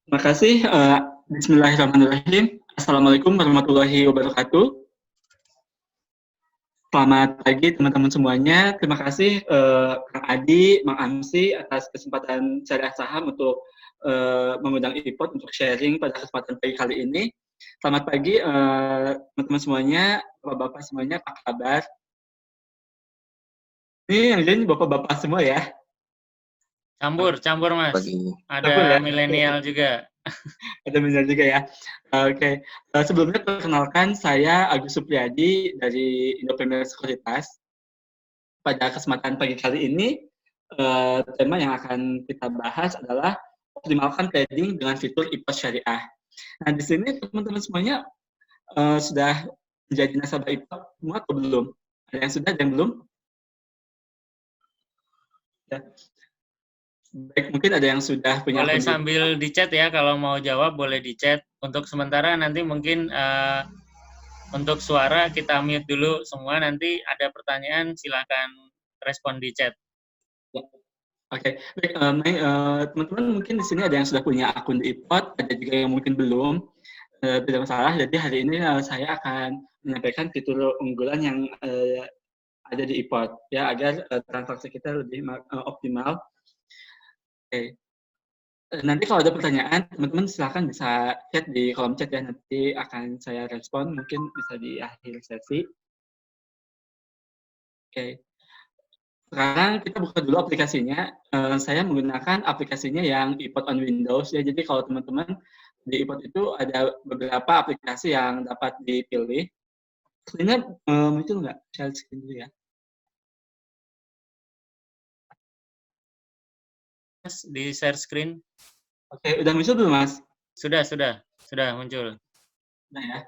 Terima kasih. Bismillahirrahmanirrahim. Assalamualaikum warahmatullahi wabarakatuh. Selamat pagi teman-teman semuanya. Terima kasih Kang Adi, Mang Amsi atas kesempatan Syariah Saham untuk mengundang IPOD untuk sharing pada kesempatan pagi kali ini. Selamat pagi teman-teman semuanya, bapak-bapak semuanya, apa kabar? Ini yang jadi bapak-bapak semua ya. Campur Mas. Ada Campur ya? milenial juga. Ada milenial juga ya. Oke. Sebelumnya perkenalkan saya Agus Supriyadi dari Indo Premier Sekuritas. Pada kesempatan pagi kali ini, tema yang akan kita bahas adalah optimalkan trading dengan fitur IPOS Syariah. Nah, di sini teman-teman semuanya sudah menjadi nasabah IPOS semua atau belum? Ada yang sudah, ada yang belum? Ya. Baik, mungkin ada yang sudah punya boleh akun sambil di chat ya, kalau mau jawab boleh di chat. Untuk sementara nanti mungkin untuk suara kita mute dulu semua, nanti ada pertanyaan silakan respon di chat. Oke, baik, teman-teman mungkin di sini ada yang sudah punya akun di IPOD, ada juga yang mungkin belum. Tidak masalah, jadi hari ini saya akan menyampaikan fitur unggulan yang ada di IPOD, ya, agar transaksi kita lebih optimal. Oke. Nanti kalau ada pertanyaan, teman-teman silakan bisa chat di kolom chat ya, nanti akan saya respon, mungkin bisa di akhir sesi. Oke. Sekarang kita buka dulu aplikasinya. Saya menggunakan aplikasinya yang iPod on Windows ya. Jadi kalau teman-teman di iPod itu ada beberapa aplikasi yang dapat dipilih. Screen-nya muncul nggak? Share screen dulu ya. Mas, di share screen. Oke, udah muncul belum Mas? Sudah muncul. Nah ya.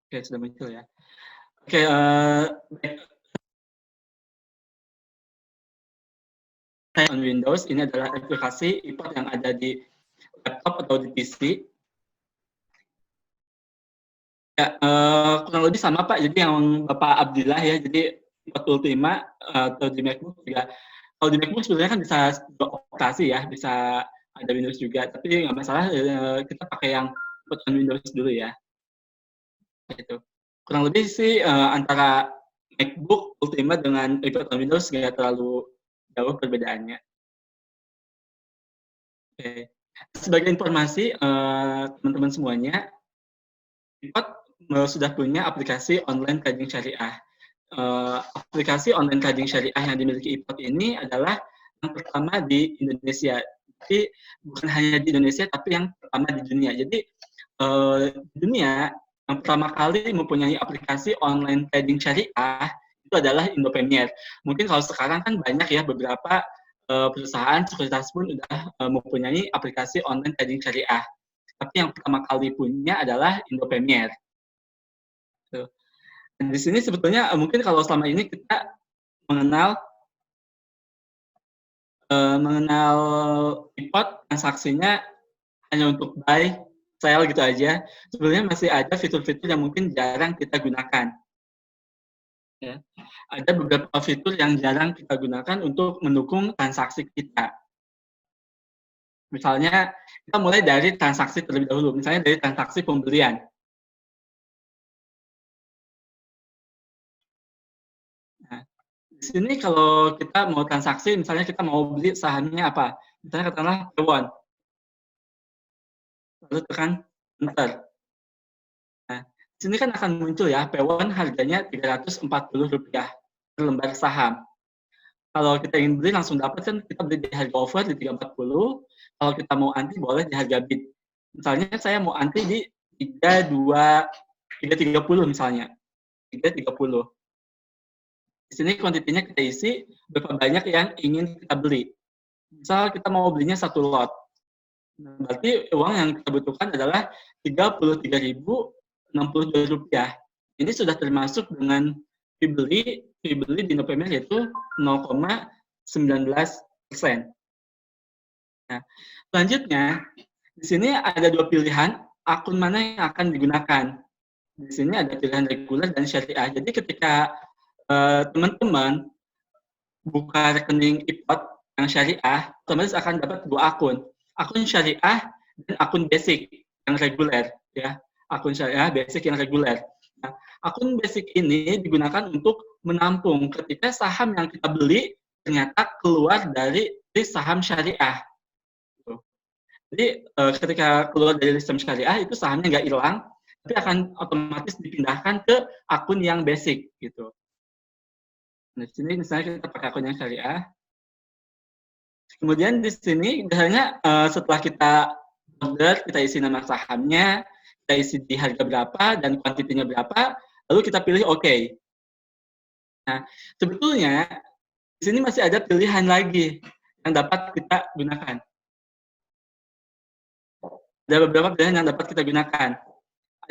Oke, sudah muncul ya. Oke, on Windows ini adalah aplikasi iPod yang ada di laptop atau di PC. Ya, kurang lebih sama Pak. Jadi yang Bapak Abdillah ya, jadi iPod Ultima atau di MacBook juga. Kalau di MacBook sebenarnya kan bisa operasi ya, bisa ada Windows juga. Tapi nggak masalah, kita pakai yang iPod on Windows dulu ya. Gitu. Kurang lebih sih antara MacBook Ultima dengan iPod on Windows nggak terlalu jauh perbedaannya. Oke. Sebagai informasi teman-teman semuanya, iPod sudah punya aplikasi online trading syariah. Aplikasi online trading syariah yang dimiliki iPod ini adalah yang pertama di Indonesia. Jadi bukan hanya di Indonesia, tapi yang pertama di dunia. Jadi di dunia yang pertama kali mempunyai aplikasi online trading syariah itu adalah Indo Premier. Mungkin kalau sekarang kan banyak ya beberapa perusahaan sekuritas pun sudah mempunyai aplikasi online trading syariah. Tapi yang pertama kali punya adalah Indo Premier. Dan di sini sebetulnya mungkin kalau selama ini kita mengenal iPod transaksinya hanya untuk buy, sell gitu aja. Sebenarnya masih ada fitur-fitur yang mungkin jarang kita gunakan. Ya. Ada beberapa fitur yang jarang kita gunakan untuk mendukung transaksi kita. Misalnya, kita mulai dari transaksi terlebih dahulu. Misalnya dari transaksi pembelian. Nah, di sini kalau kita mau transaksi, misalnya kita mau beli sahamnya apa? Misalnya katakanlah Pewon. Lalu tekan enter. Nah, di sini kan akan muncul ya, Pewon harganya Rp340 per lembar saham. Kalau kita ingin beli langsung dapat kan kita beli di harga offer di 340. Kalau kita mau anti boleh di harga bid. Misalnya saya mau anti di 330 misalnya. 330. Di sini kuantitinya kita isi berapa banyak yang ingin kita beli. Misal kita mau belinya 1 lot. Berarti uang yang kita butuhkan adalah Rp33.062. Ini sudah termasuk dengan dibeli di November yaitu 0,19%. Nah, selanjutnya di sini ada 2 pilihan akun mana yang akan digunakan. Di sini ada pilihan reguler dan syariah. Jadi ketika teman-teman buka rekening iPod yang syariah, otomatis akan dapat 2 akun. akun syariah dan akun basic yang reguler, ya. Akun syariah basic yang reguler. Nah, akun basic ini digunakan untuk menampung ketika saham yang kita beli ternyata keluar dari list saham syariah. Gitu. Jadi ketika keluar dari sistem syariah itu sahamnya nggak hilang, tapi akan otomatis dipindahkan ke akun yang basic gitu. Nah, di sini misalnya kita pakai akun yang syariah. Kemudian di sini biasanya setelah kita order, kita isi nama sahamnya, kita isi di harga berapa dan kuantitinya berapa, lalu kita pilih OK. Nah, sebetulnya di sini masih ada pilihan lagi yang dapat kita gunakan. Ada beberapa pilihan yang dapat kita gunakan.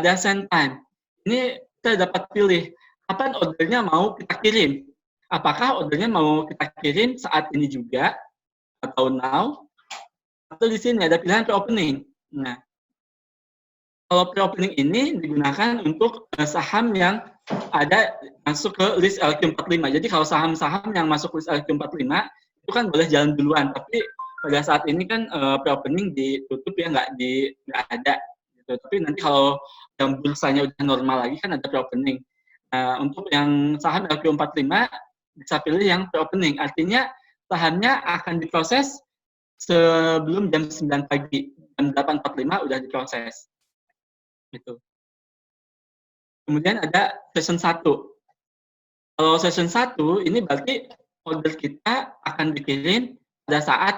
Ada send time. Ini kita dapat pilih kapan ordernya mau kita kirim. Apakah ordernya mau kita kirim saat ini juga atau now, atau di sini ada pilihan pre-opening. Nah, kalau pre-opening ini digunakan untuk saham yang ada masuk ke list LQ45. Jadi kalau saham-saham yang masuk list LQ45 itu kan boleh jalan duluan, tapi pada saat ini kan pre-opening ditutup ya, nggak ada. Gitu. Tapi nanti kalau yang bursanya udah normal lagi kan ada pre-opening. Untuk yang saham LQ45 bisa pilih yang pre-opening. Artinya sahamnya akan diproses sebelum jam 9 pagi. Jam 8.45 udah diproses. Gitu. Kemudian ada session 1. Kalau session 1 ini berarti order kita akan dikirim pada saat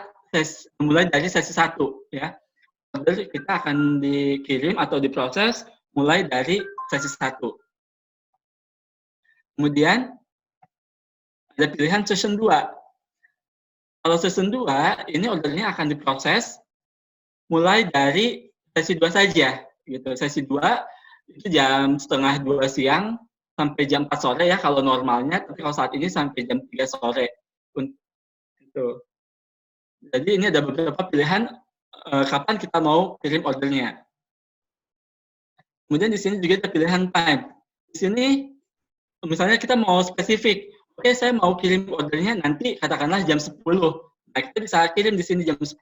mulai dari sesi 1 ya. Order kita akan dikirim atau diproses mulai dari sesi 1. Kemudian ada pilihan session 2. Kalau session 2 ini ordernya akan diproses mulai dari sesi 2 saja gitu. Sesi 2 itu jam setengah 2 siang sampai jam 4 sore ya kalau normalnya, tapi kalau saat ini sampai jam 3 sore. Gitu. Jadi ini ada beberapa pilihan kapan kita mau kirim ordernya. Kemudian di sini juga ada pilihan time. Di sini misalnya kita mau spesifik, oke saya mau kirim ordernya nanti katakanlah jam 10. Nah, kita bisa kirim di sini jam 10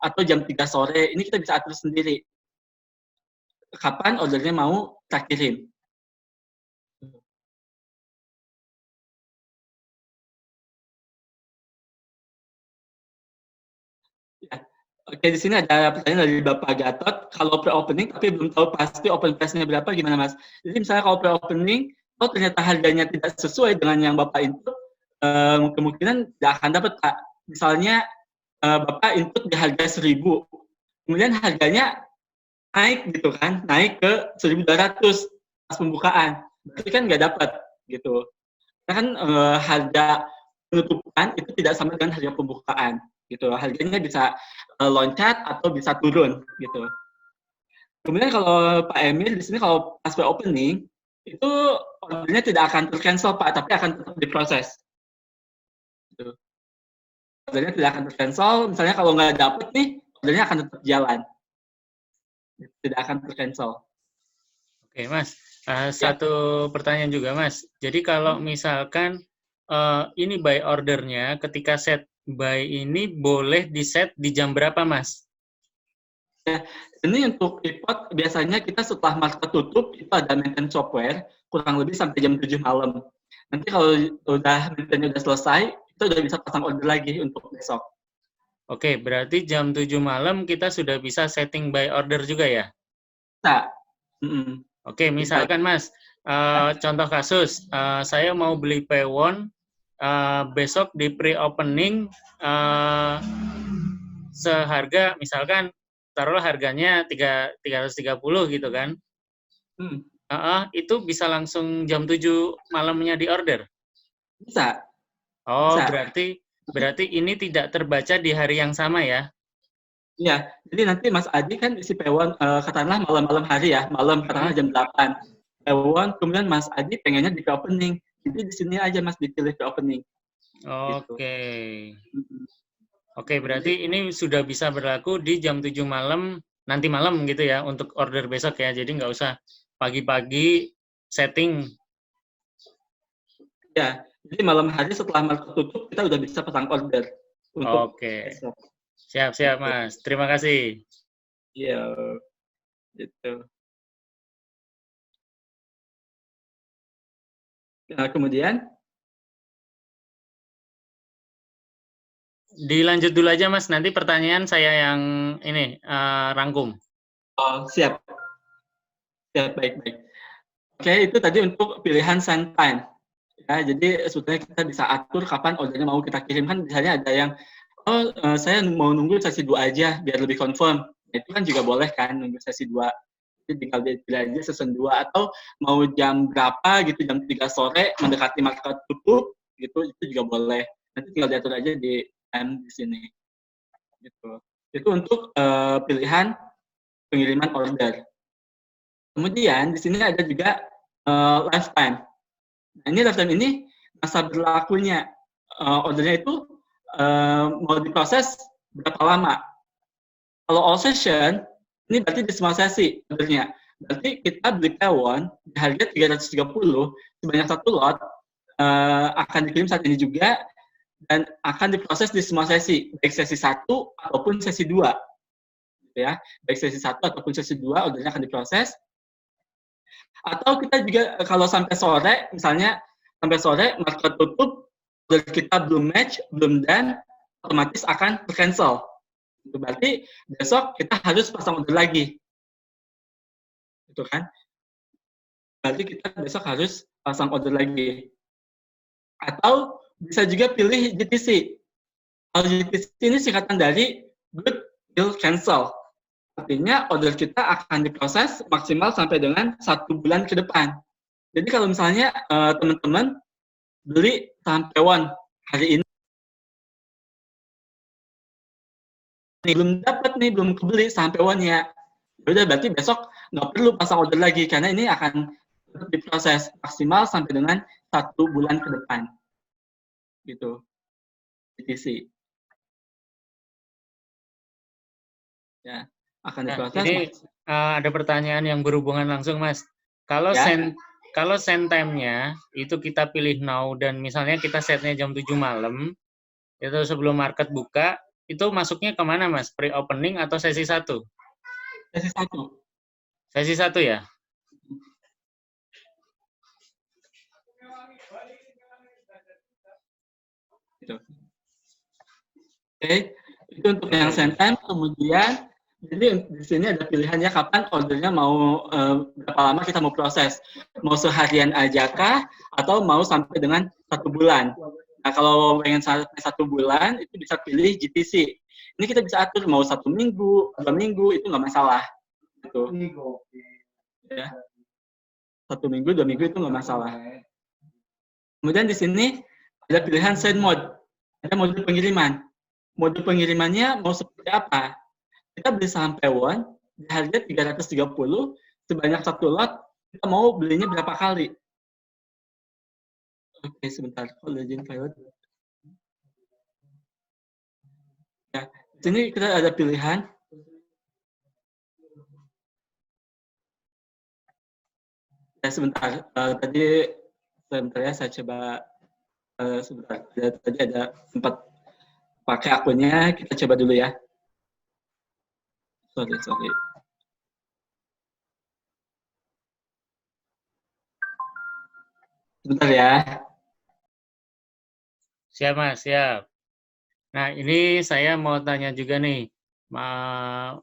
atau jam 3 sore. Ini kita bisa atur sendiri. Kapan ordernya mau kita kirim. Ya. Oke, di sini ada pertanyaan dari Bapak Gatot. Kalau pre-opening tapi belum tahu pasti open price-nya berapa, gimana Mas? Jadi misalnya kalau pre-opening, kalau ternyata harganya tidak sesuai dengan yang Bapak input, kemungkinan tidak akan dapat, Pak. Misalnya Bapak input di harga 1.000, kemudian harganya naik gitu kan, naik ke 1.200 pas pembukaan. Berarti kan nggak dapat gitu. Karena kan harga penutupan itu tidak sama dengan harga pembukaan gitu. Harganya bisa loncat atau bisa turun gitu. Kemudian kalau Pak Emil di sini kalau pas pre-opening itu ordernya tidak akan tercancel Pak, tapi akan tetap diproses. Gitu. Ordernya tidak akan tercancel. Misalnya kalau nggak dapet nih, ordernya akan tetap jalan. Tidak akan tercancel. Oke, Mas. Satu pertanyaan juga, Mas. Jadi kalau misalkan ini buy ordernya, ketika set buy ini boleh di-set di jam berapa, Mas? Ya, ini untuk report biasanya kita setelah market tutup itu ada maintenance software kurang lebih sampai jam 7 malam. Nanti kalau udah maintenance udah selesai, kita udah bisa pasang order lagi untuk besok. Oke, berarti jam 7 malam kita sudah bisa setting buy order juga ya? Bisa. Oke, misalkan Mas, contoh kasus, saya mau beli P1 besok di pre-opening seharga misalkan taruhlah harganya 330 gitu kan. Itu bisa langsung jam 7 malamnya di order? Bisa. Oh, bisa. Berarti ini tidak terbaca di hari yang sama ya? Iya, jadi nanti Mas Adi kan isi P1 katakanlah malam-malam hari ya, malam katakanlah jam 8. P1 kemudian Mas Adi pengennya di pre-opening. Jadi di sini aja Mas dipilih pre-opening. Oke. Gitu. Oke, berarti ini sudah bisa berlaku di jam 7 malam, nanti malam gitu ya, untuk order besok ya. Jadi nggak usah pagi-pagi setting. Ya, jadi malam hari setelah market tutup, kita udah bisa pasang order untuk besok. Siap-siap, Gitu. Mas. Terima kasih. Iya, gitu. Nah, kemudian Dilanjut dulu aja, Mas. Nanti pertanyaan saya yang ini rangkum. siap, siap, baik-baik. Oke, itu tadi untuk pilihan send time. Ya, jadi sebetulnya kita bisa atur kapan ordernya mau kita kirim. Kan misalnya ada yang, saya mau nunggu sesi 2 aja biar lebih confirm. Nah, itu kan juga boleh kan nunggu sesi 2. Jadi tinggal pilih aja season 2 atau mau jam berapa gitu, jam 3 sore mendekati market tutup gitu, itu juga boleh. Nanti tinggal diatur aja di time di sini. Gitu. Itu untuk pilihan pengiriman order. Kemudian di sini ada juga lifetime. Nah, ini lifetime ini masa berlakunya ordernya itu mau diproses berapa lama. Kalau all session, ini berarti di semua sesi ordernya. Berarti kita beli Taiwan di harga 330, sebanyak 1 lot akan dikirim saat ini juga dan akan diproses di semua sesi, baik sesi 1 ataupun sesi 2. Gitu ya. Baik sesi 1 ataupun sesi 2 ordernya akan diproses. Atau kita juga kalau sampai sore, misalnya sampai sore market tutup, order kita belum match, belum done, otomatis akan cancel. Itu berarti besok kita harus pasang order lagi. Itu kan? Berarti kita besok harus pasang order lagi. Atau bisa juga pilih GTC. Kalau GTC ini singkatan dari Good Till Cancel. Artinya order kita akan diproses maksimal sampai dengan 1 bulan ke depan. Jadi kalau misalnya teman-teman beli saham Taiwan hari ini belum dapat nih, belum kebeli saham Taiwannya, udah berarti besok nggak perlu pasang order lagi karena ini akan diproses maksimal sampai dengan 1 bulan ke depan. Gitu. BTC. Ya, akan diproses. Ini ada pertanyaan yang berhubungan langsung, Mas. Kalau Ya. kalau send time-nya itu kita pilih now dan misalnya kita setnya jam 7 malam, itu sebelum market buka, itu masuknya kemana, Mas? Pre-opening atau sesi 1? Sesi 1. Sesi 1 ya? Gitu. Oke, itu untuk yang send time. Kemudian jadi di sini ada pilihannya kapan ordernya mau berapa lama kita mau proses. Mau seharian aja kah atau mau sampai dengan 1 bulan. Nah, kalau pengen sampai 1 bulan itu bisa pilih GTC. Ini kita bisa atur mau 1 minggu, 2 minggu itu nggak masalah. Gitu. Ya. 1 minggu, 2 minggu itu nggak masalah. Kemudian di sini ada pilihan send mode. Ada mode pengiriman. Mode pengirimannya mau seperti apa? Kita beli saham Taiwan di harga 330, sebanyak 1 lot, kita mau belinya berapa kali? Oke, sebentar. Legend pilot. Ya, di sini kita ada pilihan. Ya, sebentar. Tadi sebentar ya, saya coba sebentar. Tadi ada sempat pakai akunnya, kita coba dulu ya. Sorry. Sebentar ya. Siap, Mas, siap. Nah, ini saya mau tanya juga nih, Mas,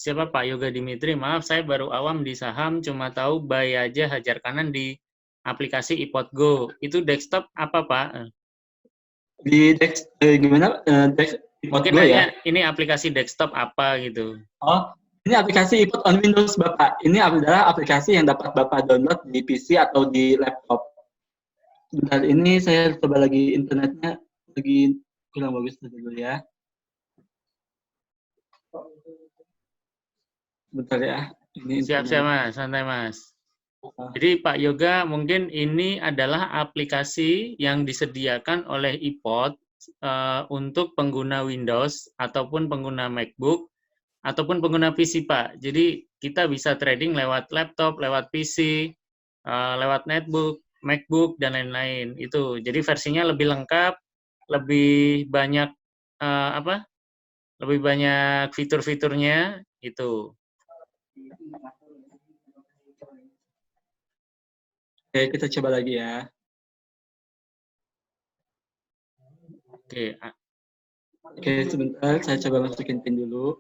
siapa Pak Yoga Dimitri? Maaf, saya baru awam di saham, cuma tahu buy aja hajar kanan di aplikasi iPod Go. Itu desktop apa, Pak? Di Dex, gimana? Dex iPod Mungkin Go nanya, ya? ini aplikasi desktop apa gitu. Oh, ini aplikasi iPod on Windows, Bapak. Ini adalah aplikasi yang dapat Bapak download di PC atau di laptop. Bentar, ini saya coba lagi internetnya lagi kurang bagus dulu ya. Bentar ya. Ini Siap-siap, internet. Mas. Santai, Mas. Jadi Pak Yoga, mungkin ini adalah aplikasi yang disediakan oleh iPod untuk pengguna Windows ataupun pengguna MacBook ataupun pengguna PC, Pak. Jadi kita bisa trading lewat laptop, lewat PC, lewat netbook, MacBook dan lain-lain. Itu. Jadi versinya lebih lengkap, lebih banyak apa? Lebih banyak fitur-fiturnya itu. Oke, kita coba lagi ya. Oke, Oke, sebentar saya coba masukin PIN dulu.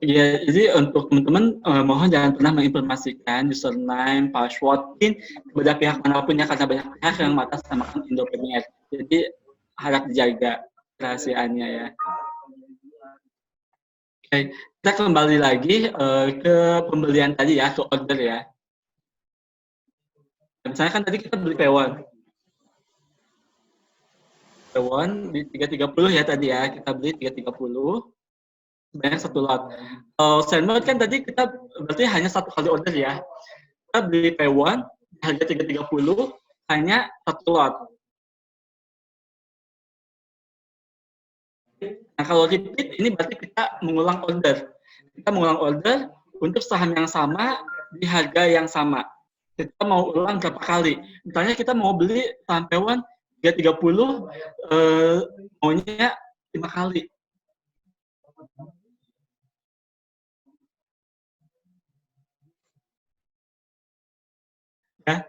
Ya, jadi untuk teman-teman mohon jangan pernah menginformasikan username, password, PIN kepada pihak manapun ya karena banyak pihak yang mengatasnamakan Indo Premier. Jadi harap dijaga rahasianya ya. Oke, kita kembali lagi ke pembelian tadi ya, ke order ya. Misalnya kan tadi kita beli P1. P1 di 330 ya tadi ya, kita beli 330. Sebanyak satu lot. Sandbox kan tadi kita berarti hanya satu kali order ya. Kita beli P1 harga 330 hanya satu lot. Nah kalau repeat ini berarti kita mengulang order. Kita mengulang order untuk saham yang sama di harga yang sama. Kita mau ulang berapa kali? Misalnya kita mau beli saham P1 330 maunya 5 kali. Ya,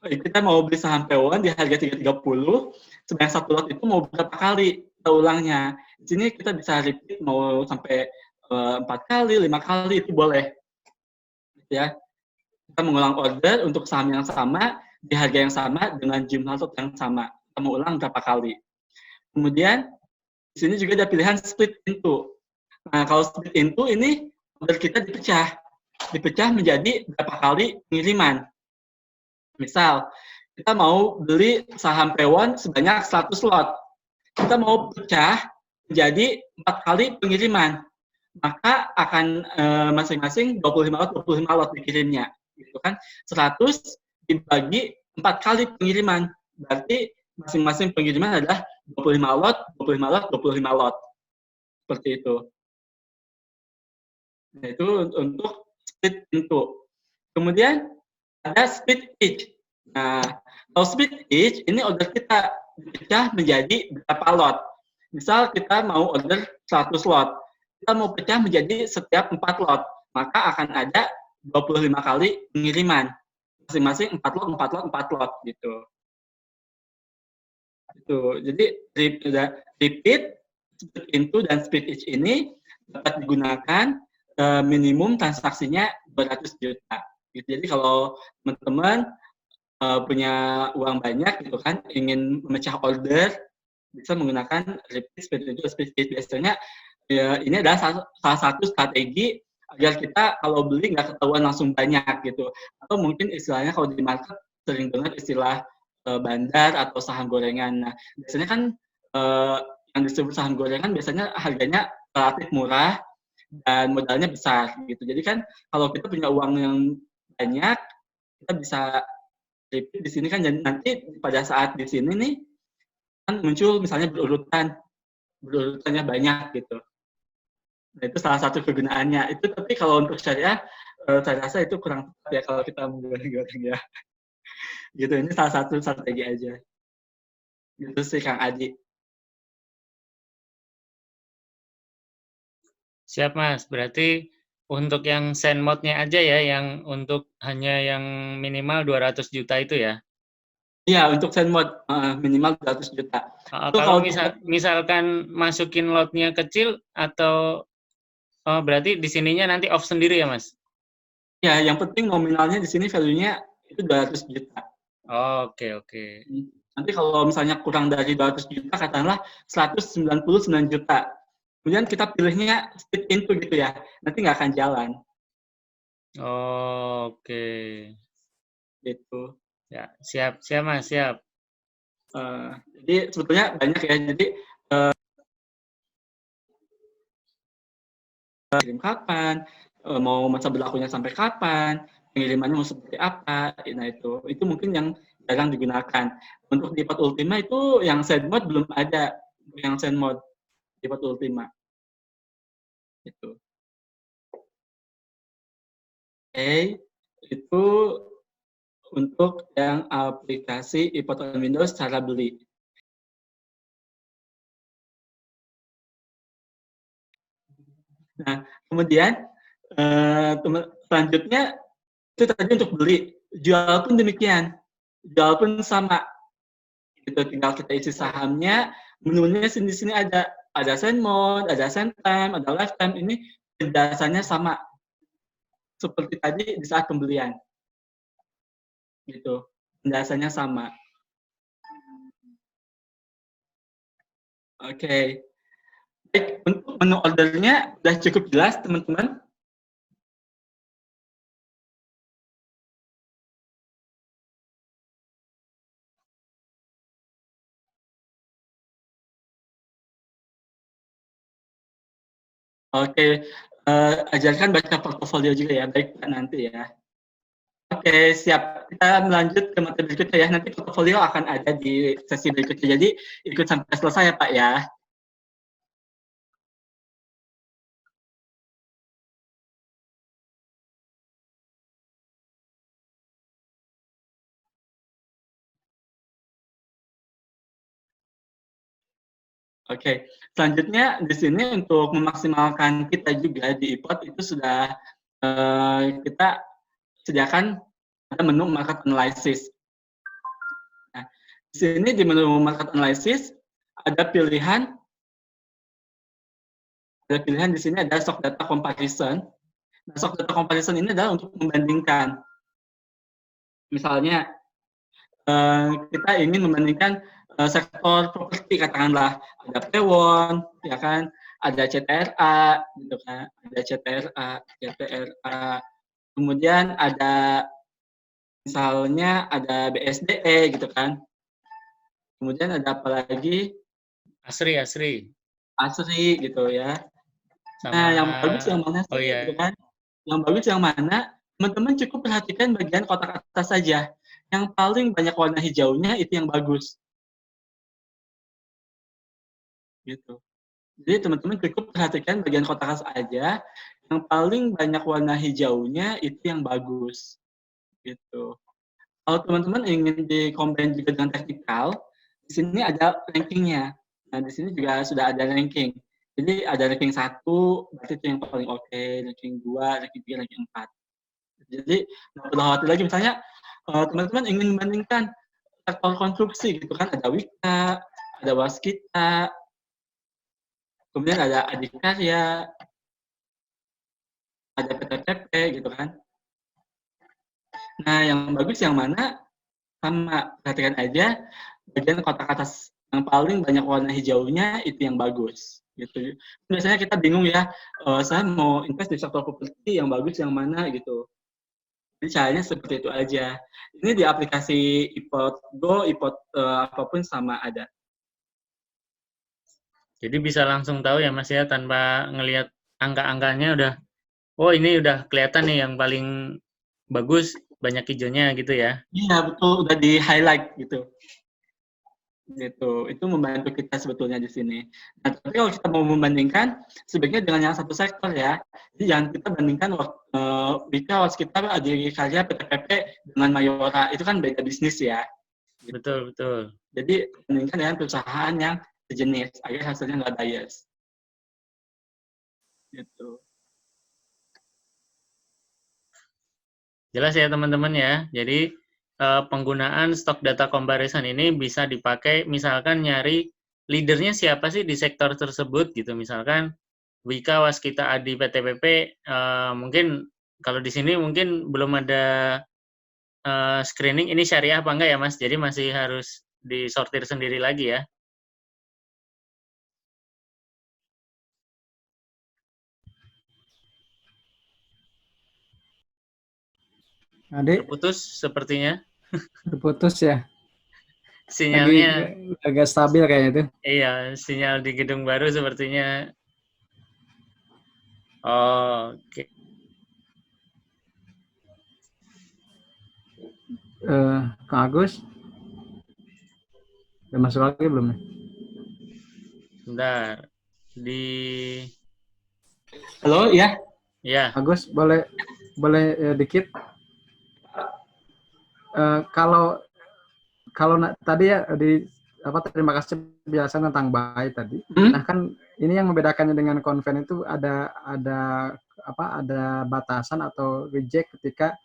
kita mau beli saham P1 di harga 330, sebanyak satu lot itu mau berapa kali kita ulangnya. Di sini kita bisa repeat mau sampai 4 kali, 5 kali itu boleh. Ya, kita mengulang order untuk saham yang sama di harga yang sama dengan jumlah lot yang sama. Kita mau ulang berapa kali. Kemudian di sini juga ada pilihan split into. Nah, kalau split into ini order kita dipecah menjadi berapa kali pengiriman. Misal, kita mau beli saham P1 sebanyak 100 lot. Kita mau pecah menjadi 4 kali pengiriman. Maka akan masing-masing 25 lot dikirimnya. Gitu kan. 100 dibagi 4 kali pengiriman. Berarti masing-masing pengiriman adalah 25 lot, 25 lot, 25 lot. Seperti itu. Nah, itu untuk split into. Kemudian ada split each. Nah, kalau split each, ini order kita dipecah menjadi berapa lot. Misal kita mau order 100 lot. Kita mau pecah menjadi setiap 4 lot. Maka akan ada 25 kali pengiriman. Masing-masing 4 lot, 4 lot, 4 lot gitu. Itu. Jadi repeat, split into, dan split each ini dapat digunakan minimum transaksinya 200 juta. Gitu. Jadi kalau teman-teman punya uang banyak gitu kan, ingin memecah order, bisa menggunakan repeat, split into, split each. Biasanya ya, ini adalah salah satu strategi agar kita kalau beli nggak ketahuan langsung banyak gitu. Atau mungkin istilahnya kalau di market sering dengar istilah bandar atau saham gorengan. Nah, biasanya kan yang disebut saham gorengan biasanya harganya relatif murah dan modalnya besar gitu. Jadi kan kalau kita punya uang yang banyak, kita bisa repeat di sini kan, dan nanti pada saat di sini nih kan muncul misalnya berurutannya banyak gitu. Nah, itu salah satu kegunaannya. Itu tapi kalau untuk syariah, saya rasa itu kurang tepat ya kalau kita menggoreng-goreng ya. Gitu, ini salah satu strategi aja. Gitu sih Kang Adi. Siap Mas, berarti untuk yang send mode-nya aja ya, yang untuk hanya yang minimal 200 juta itu ya? Iya, untuk send mode minimal 200 juta. Itu Kalau kalau misalkan masukin lot-nya kecil atau berarti di sininya nanti off sendiri ya Mas? ya, yang penting nominalnya di sini value-nya itu 200 juta. Oke, oke. Nanti kalau misalnya kurang dari 200 juta, katakanlah 199 juta. Kemudian kita pilihnya split into gitu ya, nanti nggak akan jalan. Oke. Gitu. Ya, siap, siap Mas, siap. Jadi sebetulnya banyak ya, jadi kirim kapan, mau masa berlakunya sampai kapan, pengirimannya mau seperti apa, nah itu mungkin yang jarang digunakan. Untuk di Pot Ultima itu yang send mode belum ada, yang send mode di Pot Ultima. Itu. Oke, itu untuk yang aplikasi iPod on Windows cara beli. Nah, kemudian selanjutnya itu tadi untuk beli, jual pun demikian, jual pun sama, gitu. Tinggal kita isi sahamnya, menunya di sini ada send mode, ada send time, ada lifetime. Ini penjelasannya sama seperti tadi di saat pembelian, gitu. Penjelasannya sama. Oke. Baik, untuk menu ordernya udah cukup jelas, teman-teman? Oke, ajarkan baca portofolio juga ya, baik Pak, nanti ya. Oke, siap. Kita melanjut ke materi berikutnya ya, nanti portofolio akan ada di sesi berikutnya, jadi ikut sampai selesai ya Pak ya. Oke, selanjutnya di sini untuk memaksimalkan kita juga di iPod itu sudah kita sediakan ada menu market analysis. Nah, di sini di menu market analysis ada pilihan di sini ada stock data comparison. Nah, stock data comparison ini adalah untuk membandingkan. Misalnya kita ingin membandingkan sektor properti, katakanlah ada Pewon, ya kan, ada CTRA, gitu kan, ada CTRA, kemudian ada misalnya ada BSDE, gitu kan, kemudian ada apa lagi? Asri. ASRI, gitu ya. Sama, Nah, yang bagus yang mana oh sih, gitu iya, kan? Yang bagus yang mana? Teman-teman cukup perhatikan bagian kotak atas saja. Yang paling banyak warna hijaunya itu yang bagus, gitu. Jadi teman-teman cukup perhatikan bagian kotak atas aja, yang paling banyak warna hijaunya itu yang bagus, gitu. Kalau teman-teman ingin di-combine juga dengan teknikal, di sini ada ranking-nya. Nah, di sini juga sudah ada ranking. Jadi ada ranking 1, berarti itu yang paling oke, ranking 2, ranking 3, ranking 4. Jadi nggak perlu khawatir lagi, misalnya teman-teman ingin membandingkan sektor konstruksi gitu kan, ada Wika, ada Waskita, kemudian ada Adikarya, ada PTPP gitu kan. Nah, yang bagus yang mana? Sama, perhatikan aja bagian kotak atas yang paling banyak warna hijaunya itu yang bagus, gitu. Biasanya kita bingung ya, saya mau invest di sektor properti yang bagus yang mana gitu. Jadi caranya seperti itu aja. Ini di aplikasi iPod Go, iPod apapun sama ada. jadi bisa langsung tahu ya Mas ya, tanpa ngelihat angka-angkanya udah, oh ini udah kelihatan nih yang paling bagus, banyak hijaunya gitu ya. Iya betul, udah di highlight gitu. Gitu. Itu membantu kita sebetulnya di sini. Nah, tapi kalau kita mau membandingkan, sebaiknya dengan yang satu sektor ya. Jadi jangan kita bandingkan Bika kita di karya PTPP dengan Mayora, itu kan beda bisnis ya. Gitu. Betul, betul. Jadi bandingkan dengan perusahaan yang sejenis, agar hasilnya nggak bias. Gitu. Jelas ya teman-teman ya. Jadi penggunaan stock data comparison ini bisa dipakai misalkan nyari leadernya siapa sih di sektor tersebut gitu. Misalkan Wika, Waskita, Adi, PTPP, mungkin kalau di sini mungkin belum ada screening ini syariah apa enggak ya Mas. Jadi masih harus disortir sendiri lagi ya. Adik, Terputus sepertinya terputus ya. Lagi sinyalnya. agak stabil kayaknya itu. Iya, sinyal di gedung baru sepertinya. Oh, oke. Kang Agus, udah masuk lagi belum nih? Bentar. Di Halo, ya. ya, Agus, boleh dikit. Kalau tadi ya terima kasih penjelasan tentang buy tadi. Nah kan ini yang membedakannya dengan konven itu ada batasan atau reject ketika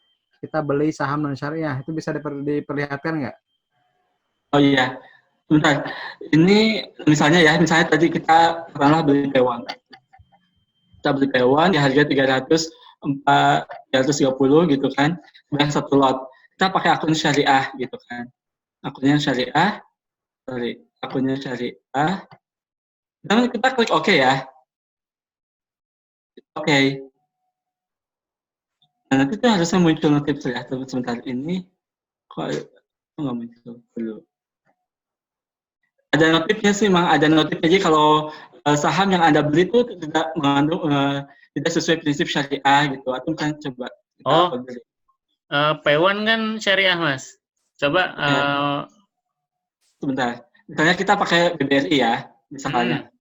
kita beli saham non syariah, itu bisa diperlihatkan nggak? Oh iya, bentar. Ini misalnya tadi kita pernah beli P1. Kita beli P1 di harga 330 gitu kan, dengan satu lot. Kita pakai akun syariah gitu kan. Akunnya syariah, dan kita klik OK ya. Oke. Nah, nanti tuh harusnya muncul notif ya. Sebentar ini kok nggak muncul dulu. Ada notifnya sih, Mang. Ada notifnya. Jadi kalau saham yang Anda beli itu tidak mengandung tidak sesuai prinsip syariah gitu. Atau kan coba kita beli. P1 kan syariah, Mas. Coba sebentar. Misalnya kita pakai BBRI ya, misalnya.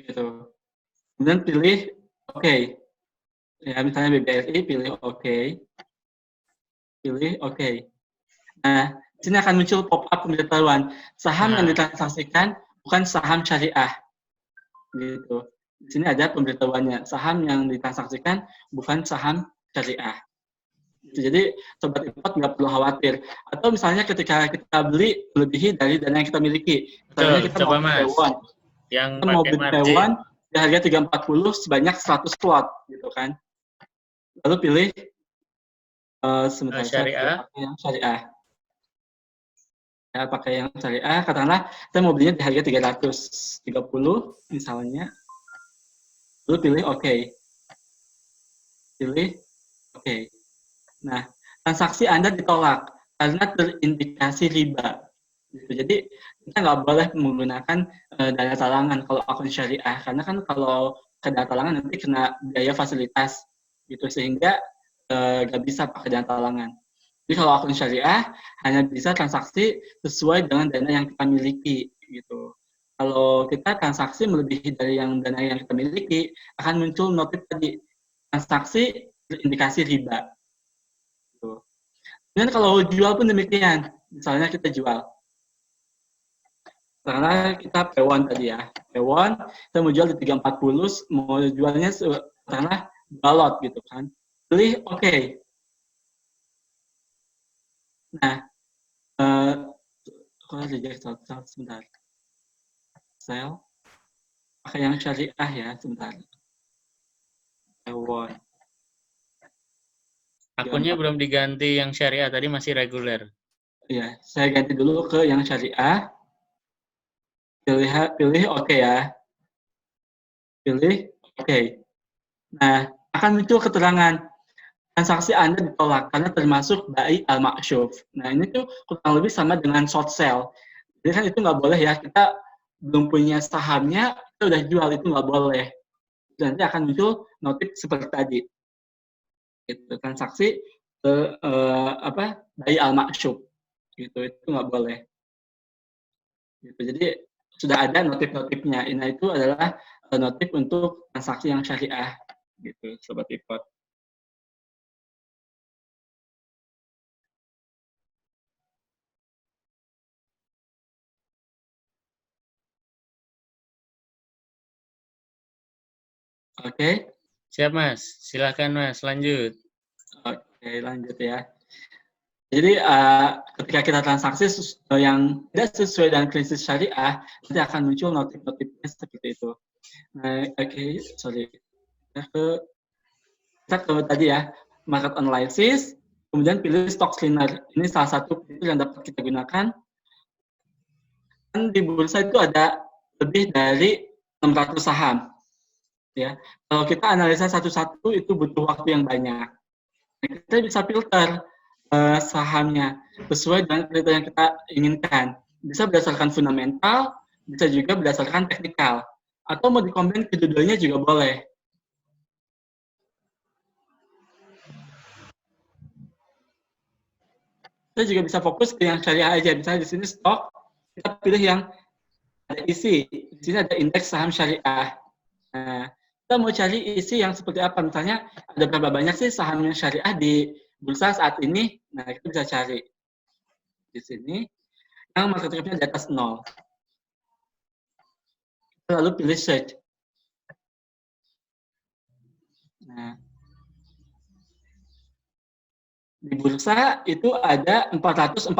Gitu. Kemudian pilih OK. Ya, misalnya BBRI, pilih OK. Pilih OK. Nah, di sini akan muncul pop-up pemberitahuan. Saham yang ditransaksikan bukan saham syariah. Gitu. Di sini ada pemberitahuannya. Saham yang ditransaksikan bukan saham syariah. Jadi sobat import nggak perlu khawatir. Atau misalnya ketika kita beli melebihi dari dana yang kita miliki. Misalnya kita mau beli P1. Kita mau beli P1 di harga 340 sebanyak 100 slot gitu kan. Lalu pilih syariah. Yang syariah. Ya, pakai yang syariah, katakanlah saya mau belinya di harga 330 misalnya. Lalu pilih OK. Pilih OK. Nah, transaksi Anda ditolak karena terindikasi riba. Gitu. Jadi kita nggak boleh menggunakan dana talangan kalau akun syariah, karena kan kalau ke dana talangan nanti kena biaya fasilitas, gitu, sehingga nggak bisa pakai dana talangan. Jadi kalau akun syariah hanya bisa transaksi sesuai dengan dana yang kita miliki, gitu. Kalau kita transaksi melebihi dari dana yang kita miliki, akan muncul notif tadi transaksi terindikasi riba. Dan kalau jual pun demikian, misalnya kita jual, karena kita P1 tadi ya, P1 kita mau jual di 340, mau jualnya karena balot gitu kan, pilih OK. Nah, sebentar, sell, pakai yang syariah ya, sebentar, P1. Akunnya belum diganti yang syariah, tadi masih reguler. Iya, saya ganti dulu ke yang syariah. Pilih OK ya. Pilih OK. Nah, akan muncul keterangan transaksi Anda ditolak karena termasuk bai al-maksyuf. Nah, ini tuh kurang lebih sama dengan short sale. Jadi kan itu nggak boleh ya, kita belum punya sahamnya, kita udah jual, itu nggak boleh. Nanti akan muncul notif seperti tadi. Itu transaksi bai al-maksyuf. Gitu, itu nggak boleh. Gitu. Jadi sudah ada notif-notifnya. Nah, itu adalah notif untuk transaksi yang syariah. Gitu, Sobat Import. Oke. Siap, Mas. Silakan, Mas. Lanjut. Oke, lanjut ya. Jadi ketika kita transaksi yang tidak sesuai dengan prinsip syariah, nanti akan muncul notif-notifnya seperti itu. Nah, sorry. Kita ke tadi ya, market analysis, kemudian pilih stock screener. Ini salah satu fitur yang dapat kita gunakan. Dan di bursa itu ada lebih dari 600 saham. Ya, kalau kita analisa satu-satu itu butuh waktu yang banyak. Kita bisa filter sahamnya sesuai dengan kriteria yang kita inginkan. Bisa berdasarkan fundamental, bisa juga berdasarkan teknikal. Atau mau dikombin kedua-duanya juga boleh. Kita juga bisa fokus ke yang syariah aja. Misalnya di sini stok, kita pilih yang ada isi. Di sini ada indeks saham syariah. Nah, kita mau cari isi yang seperti apa. Misalnya ada berapa banyak sih saham yang syariah di bursa saat ini. Nah, kita bisa cari di sini yang market cap-nya di atas 0. lalu pilih search. Nah, di bursa itu ada 445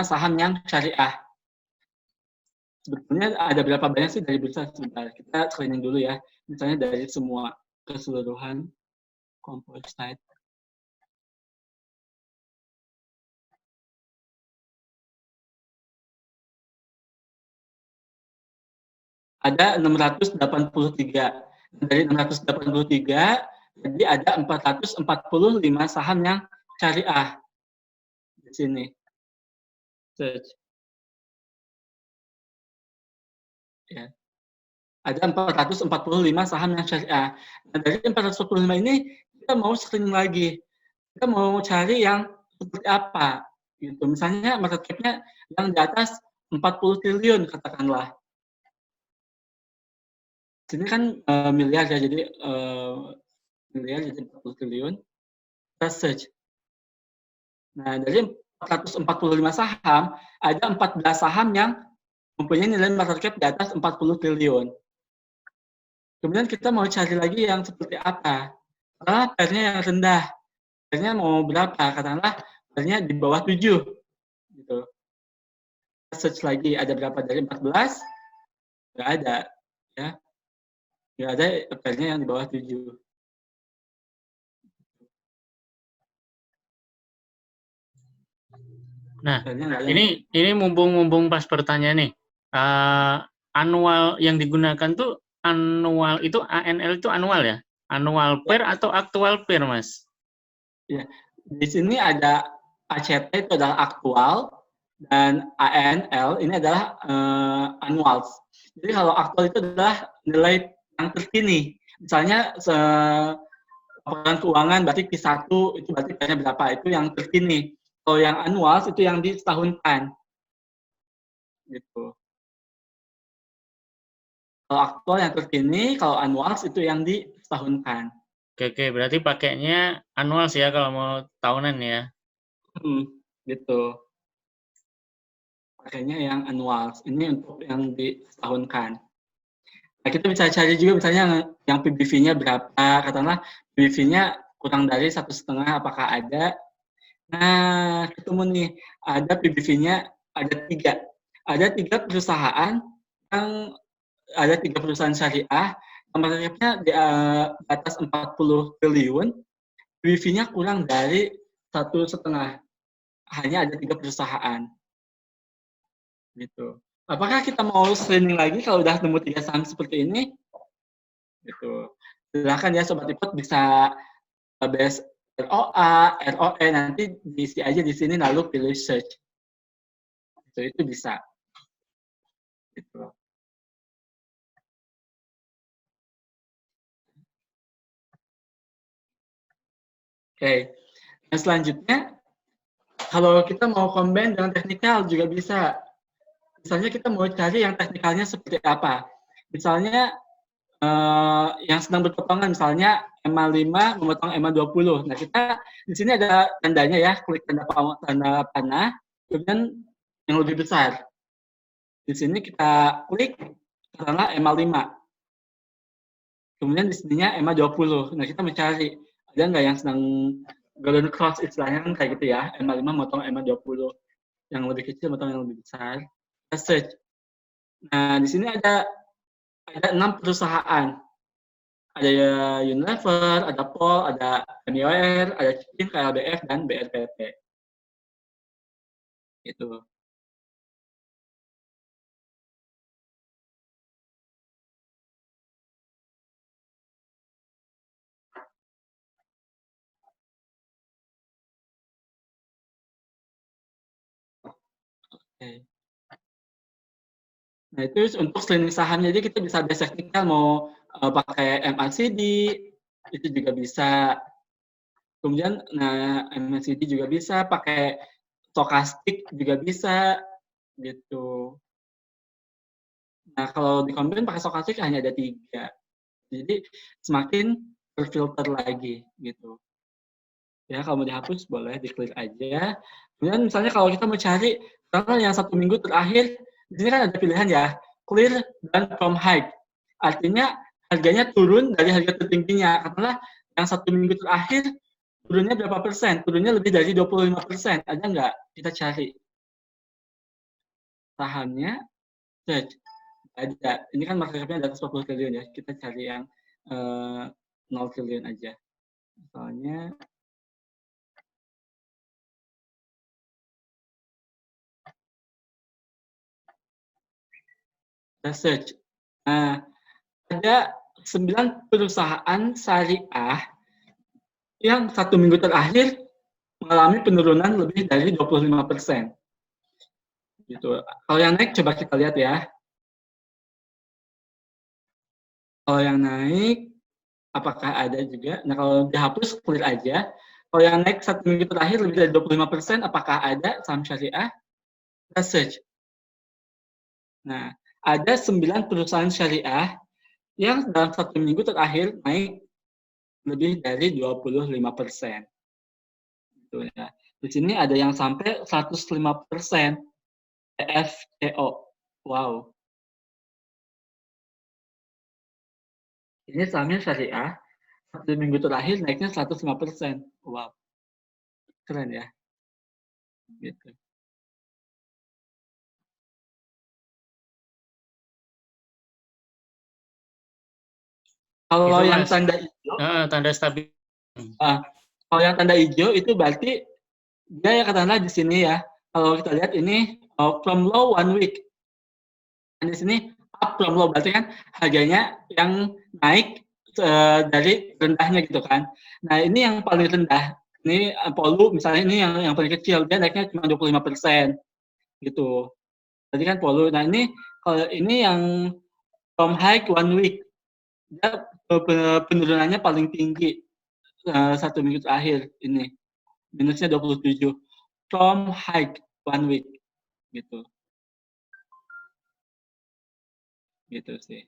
saham yang syariah. Sebetulnya ada berapa banyak sih dari bursa? Sebentar, kita screening dulu ya. Misalnya dari semua keseluruhan composite. Ada 683. Dari 683, jadi ada 445 saham yang syariah. Di sini. Search. Ya. Ada 445 saham yang syariah. Nah, dari 445 ini, kita mau screening lagi. Kita mau cari yang seperti apa. Gitu. Misalnya market cap-nya yang di atas 40 triliun, katakanlah. Sini kan miliar ya, jadi miliar jadi 40 triliun. Kita search. Nah, dari 445 saham, ada 14 saham yang mempunyai nilai market cap di atas 40 triliun. Kemudian kita mau cari lagi yang seperti apa. Katakanlah PER-nya yang rendah. PER-nya mau berapa? Katakanlah PER-nya di bawah 7. Gitu. Kita search lagi, ada berapa dari 14? Nggak ada. Ya. Nggak ada PER-nya yang di bawah 7. Nah, ini mumpung pas pertanyaan nih. Annual yang digunakan tuh annual itu ANL itu annual ya? Annual pair atau actual pair, Mas? Ya, di sini ada ACT itu adalah aktual dan ANL ini adalah annual. Jadi kalau aktual itu adalah nilai yang terkini. Misalnya laporan keuangan berarti Q1 itu berarti PER-nya berapa, itu yang terkini. Kalau yang annual itu yang disetahunkan. Gitu. Kalau aktual yang terkini, kalau annual itu yang disetahunkan. Oke, berarti pakainya annual sih ya kalau mau tahunan ya. Gitu. Pakainya yang annual. Ini untuk yang disetahunkan. Nah, kita bisa cari juga misalnya yang PBV-nya berapa, katakanlah PBV-nya kurang dari 1,5, apakah ada. Nah, ketemu nih, ada PBV-nya ada 3. Ada 3 perusahaan yang ada 3 perusahaan syariah, market cap-nya di atas 40 triliun, PBV-nya kurang dari 1,5. Hanya ada 3 perusahaan. Gitu. Apakah kita mau screening lagi kalau udah nemu 3 saham seperti ini? Gitu. Silakan ya Sobat Ipot bisa base ROA, ROE, nanti diisi aja di sini lalu pilih search. Itu bisa. Gitu. Oke. Yang selanjutnya, kalau kita mau combine dengan teknikal juga bisa. Misalnya kita mau cari yang teknikalnya seperti apa. Misalnya yang sedang berpotongan, misalnya EMA 5 memotong EMA 20. Nah, kita di sini ada tandanya ya, klik tanda panah, kemudian yang lebih besar. Di sini kita klik katakanlah EMA 5. Kemudian di sininya EMA 20. Nah, kita mencari ada nggak yang sedang golden cross istilahnya kan kayak gitu ya, EMA 5 motong EMA 20. Yang lebih kecil motong yang lebih besar. Kita search. Nah, di sini ada 6 perusahaan. Ada Unilever, ada Pol, ada MIOR, ada Cipin, KLBF, dan BRPT. Gitu. Oke. Nah, itu untuk screening saham, jadi kita bisa base teknikal mau pakai MACD, itu juga bisa. Kemudian, nah MACD juga bisa, pakai stokastik juga bisa, gitu. Nah, kalau di combine pakai stokastik hanya ada 3. Jadi, semakin terfilter lagi, gitu. Ya, kalau mau dihapus boleh, di-clear aja. Kemudian misalnya kalau kita mau cari, yang 1 minggu terakhir, Di sini kan ada pilihan ya, clear dan from high. Artinya harganya turun dari harga tertingginya. Katakanlah yang 1 minggu terakhir turunnya berapa persen? Turunnya lebih dari 25%. Ada nggak? Kita cari sahamnya, search. Ada. Ini kan market cap-nya di atas 40 triliun ya. Kita cari yang 0 triliun aja. Misalnya search. Nah, ada 9 perusahaan syariah yang 1 minggu terakhir mengalami penurunan lebih dari 25%. Gitu. Kalau yang naik coba kita lihat ya. Kalau yang naik apakah ada juga? Nah, kalau dihapus clear aja. Kalau yang naik 1 minggu terakhir lebih dari 25%, apakah ada saham syariah? Kita search. Nah, ada 9 perusahaan syariah yang dalam 1 minggu terakhir naik lebih dari 25%. Gitu ya. Di sini ada yang sampai 105% EFTO. Wow. Ini sahamnya syariah, 1 minggu terakhir naiknya 105%. Wow. Keren ya. Gitu. Kalau Itu yang Mas, tanda hijau, tanda stabil. kalau yang tanda hijau itu berarti dia ya katakanlah di sini ya. Kalau kita lihat ini from low 1 week. Dan di sini up from low berarti kan harganya yang naik dari rendahnya gitu kan. Nah, ini yang paling rendah. Ini Polu misalnya ini yang paling kecil, dia naiknya cuma 25% gitu. Tadi kan Polu. Nah, ini kalau ini yang from high 1 week. Dia penurunannya paling tinggi 1 minggu terakhir ini. Minusnya 27. From high 1 week gitu. Gitu sih.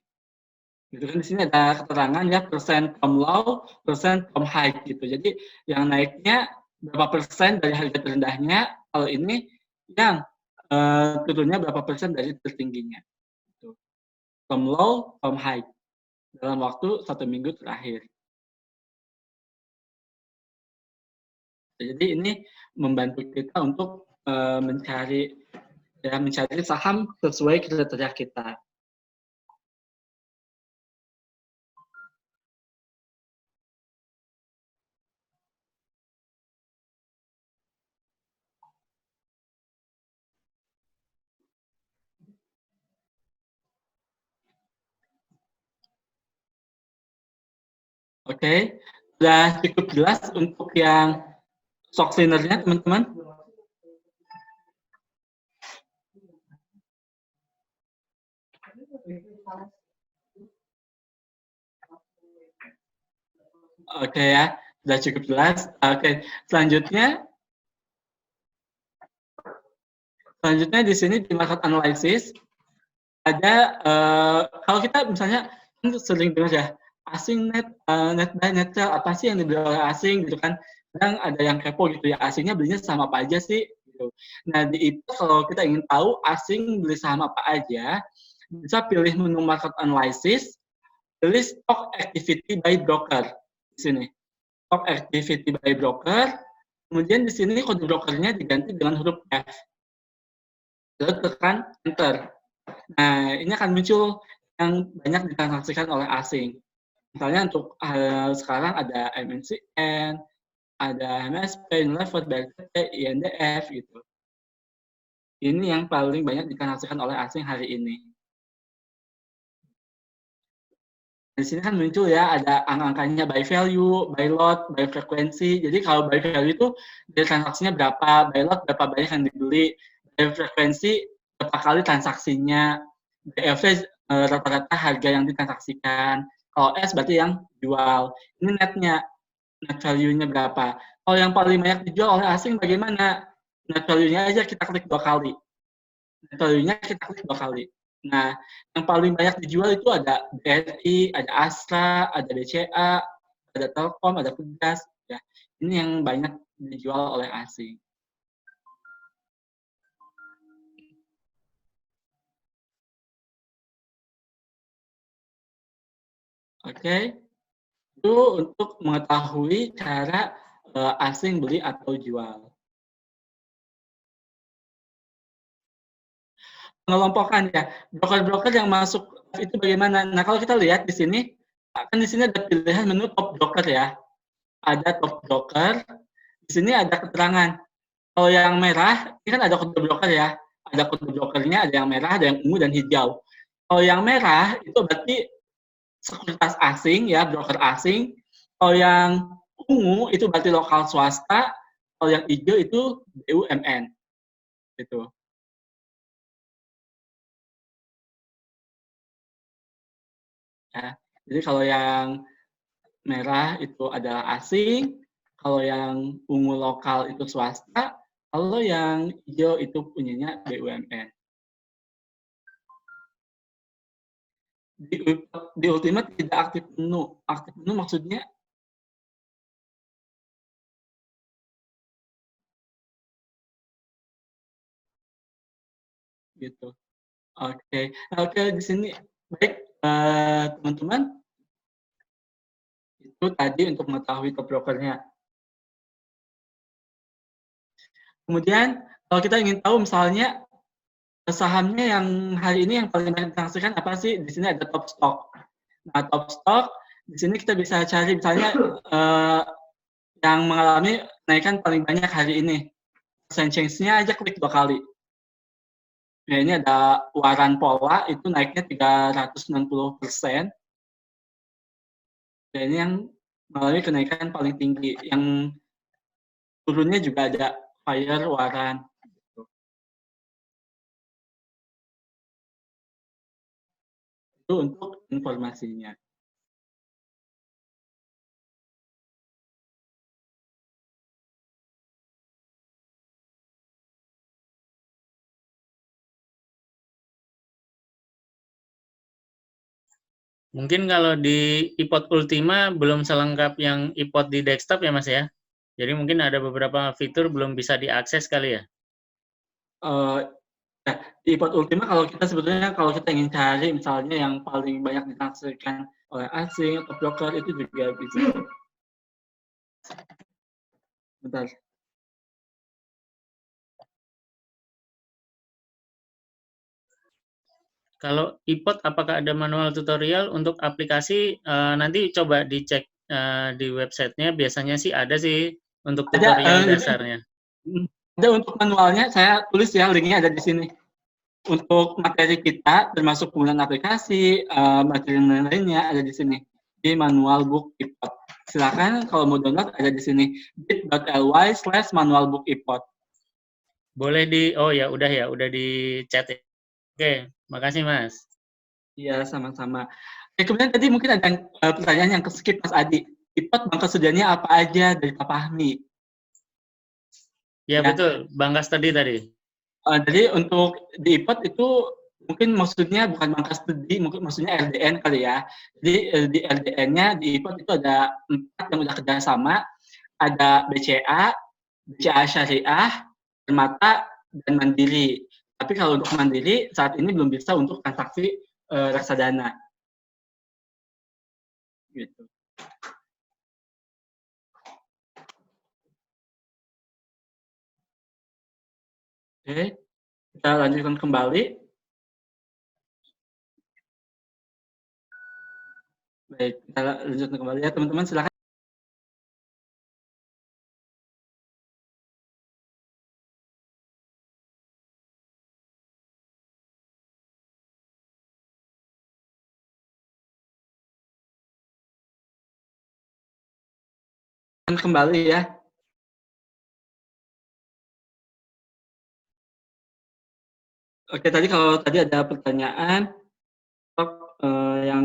Gitu kan di sini ada keterangan ya persen from low, persen from high gitu. Jadi yang naiknya berapa persen dari harga terendahnya, kalau ini yang turunnya berapa persen dari tertingginya. Gitu. From low, from high dalam waktu 1 minggu terakhir. Jadi ini membantu kita untuk mencari saham sesuai kriteria kita. Oke, sudah cukup jelas untuk yang stock cleaner-nya, teman-teman? Oke ya, sudah cukup jelas. Oke, selanjutnya di sini di market analysis ada kalau kita misalnya kan sering dengar ya asing net buy net sell, apa sih yang dibeli oleh asing gitu kan. Kadang ada yang kepo gitu ya, asingnya belinya saham apa aja sih gitu. Nah, di itu kalau kita ingin tahu asing beli saham apa aja, bisa pilih menu market analysis, pilih stock activity by broker di sini. Stock activity by broker, kemudian di sini kode brokernya diganti dengan huruf F. Lalu tekan enter. Nah, ini akan muncul yang banyak ditransaksikan oleh asing. Misalnya untuk sekarang ada MNCN, ada MSP, Unilever, BRCT, INDF gitu. Ini yang paling banyak ditransaksikan oleh asing hari ini. Di sini kan muncul ya ada angka-angkanya by value, by lot, by frekuensi. Jadi kalau by value itu dari transaksinya berapa, by lot berapa banyak yang dibeli, by frekuensi berapa kali transaksinya, by average rata-rata harga yang ditransaksikan. Kalau S berarti yang jual. Ini netnya, net value-nya berapa. Kalau yang paling banyak dijual oleh asing bagaimana? Net value-nya aja kita klik 2 kali. Net value-nya kita klik 2 kali. Nah, yang paling banyak dijual itu ada BRI, ada Astra, ada BCA, ada Telkom, ada Pegas. Ya. Ini yang banyak dijual oleh asing. Oke, itu untuk mengetahui cara asing beli atau jual. Mengelompokkan ya, broker-broker yang masuk itu bagaimana? Nah, kalau kita lihat di sini, kan di sini ada pilihan menu top broker ya. Ada top broker, di sini ada keterangan. Kalau yang merah, ini kan ada kode broker ya. Ada kode brokernya, ada yang merah, ada yang ungu dan hijau. Kalau yang merah itu berarti sekuritas asing ya, broker asing. Kalau yang ungu itu berarti lokal swasta. Kalau yang hijau itu BUMN gitu. Ya. Jadi kalau yang merah itu adalah asing, kalau yang ungu lokal itu swasta, kalau yang hijau itu punyanya BUMN. Di Ultimate tidak aktif menu. Aktif menu maksudnya gitu. Oke, oke di sini baik teman-teman itu tadi untuk mengetahui top brokernya. Kemudian kalau kita ingin tahu misalnya sahamnya yang hari ini yang paling banyak ditransaksikan apa sih? Di sini ada top stock. Nah, top stock di sini kita bisa cari misalnya yang mengalami kenaikan paling banyak hari ini. Percent change-nya aja klik 2 kali. Nah, ini ada Waran Pola itu naiknya 360%. Dan ini yang mengalami kenaikan paling tinggi. Yang turunnya juga ada Fire, Waran. Gitu. Itu untuk informasinya. Mungkin kalau di iPod Ultima belum selengkap yang iPod di desktop ya Mas ya. Jadi mungkin ada beberapa fitur belum bisa diakses kali ya. Ya, di iPod Ultima kalau kita sebetulnya kalau kita ingin cari misalnya yang paling banyak ditransaksikan oleh asing atau broker itu juga bisa. Bentar. Kalau iPod apakah ada manual tutorial untuk aplikasi? Nanti coba dicek di websitenya. Biasanya sih ada sih untuk tutorial dasarnya. Ada untuk manualnya, saya tulis ya linknya ada di sini. Untuk materi kita termasuk penggunaan aplikasi, materi lainnya ada di sini di manual book iPod. Silakan kalau mau download ada di sini bit.ly/manualbook iPod. Boleh oh ya udah di chat ya. Oke, makasih Mas. Iya, sama-sama. Kemudian tadi mungkin ada pertanyaan yang ke-skip Mas Adi. iPod bank kesudiannya apa aja dari Pak Fahmi? Ya, betul, Bang Kas tadi. Jadi untuk di iPod itu mungkin maksudnya bukan bank studi, mungkin maksudnya RDN kali ya. Jadi di RDN-nya di iPod itu ada 4 yang udah kerjasama, ada BCA, BCA Syariah, Permata, dan Mandiri. Tapi kalau untuk Mandiri saat ini belum bisa untuk transaksi reksadana. Gitu. Oke, kita lanjutkan kembali. Baik, kita lanjutkan kembali ya teman-teman, silakan. Kembali ya. Oke, kalau tadi ada pertanyaan top yang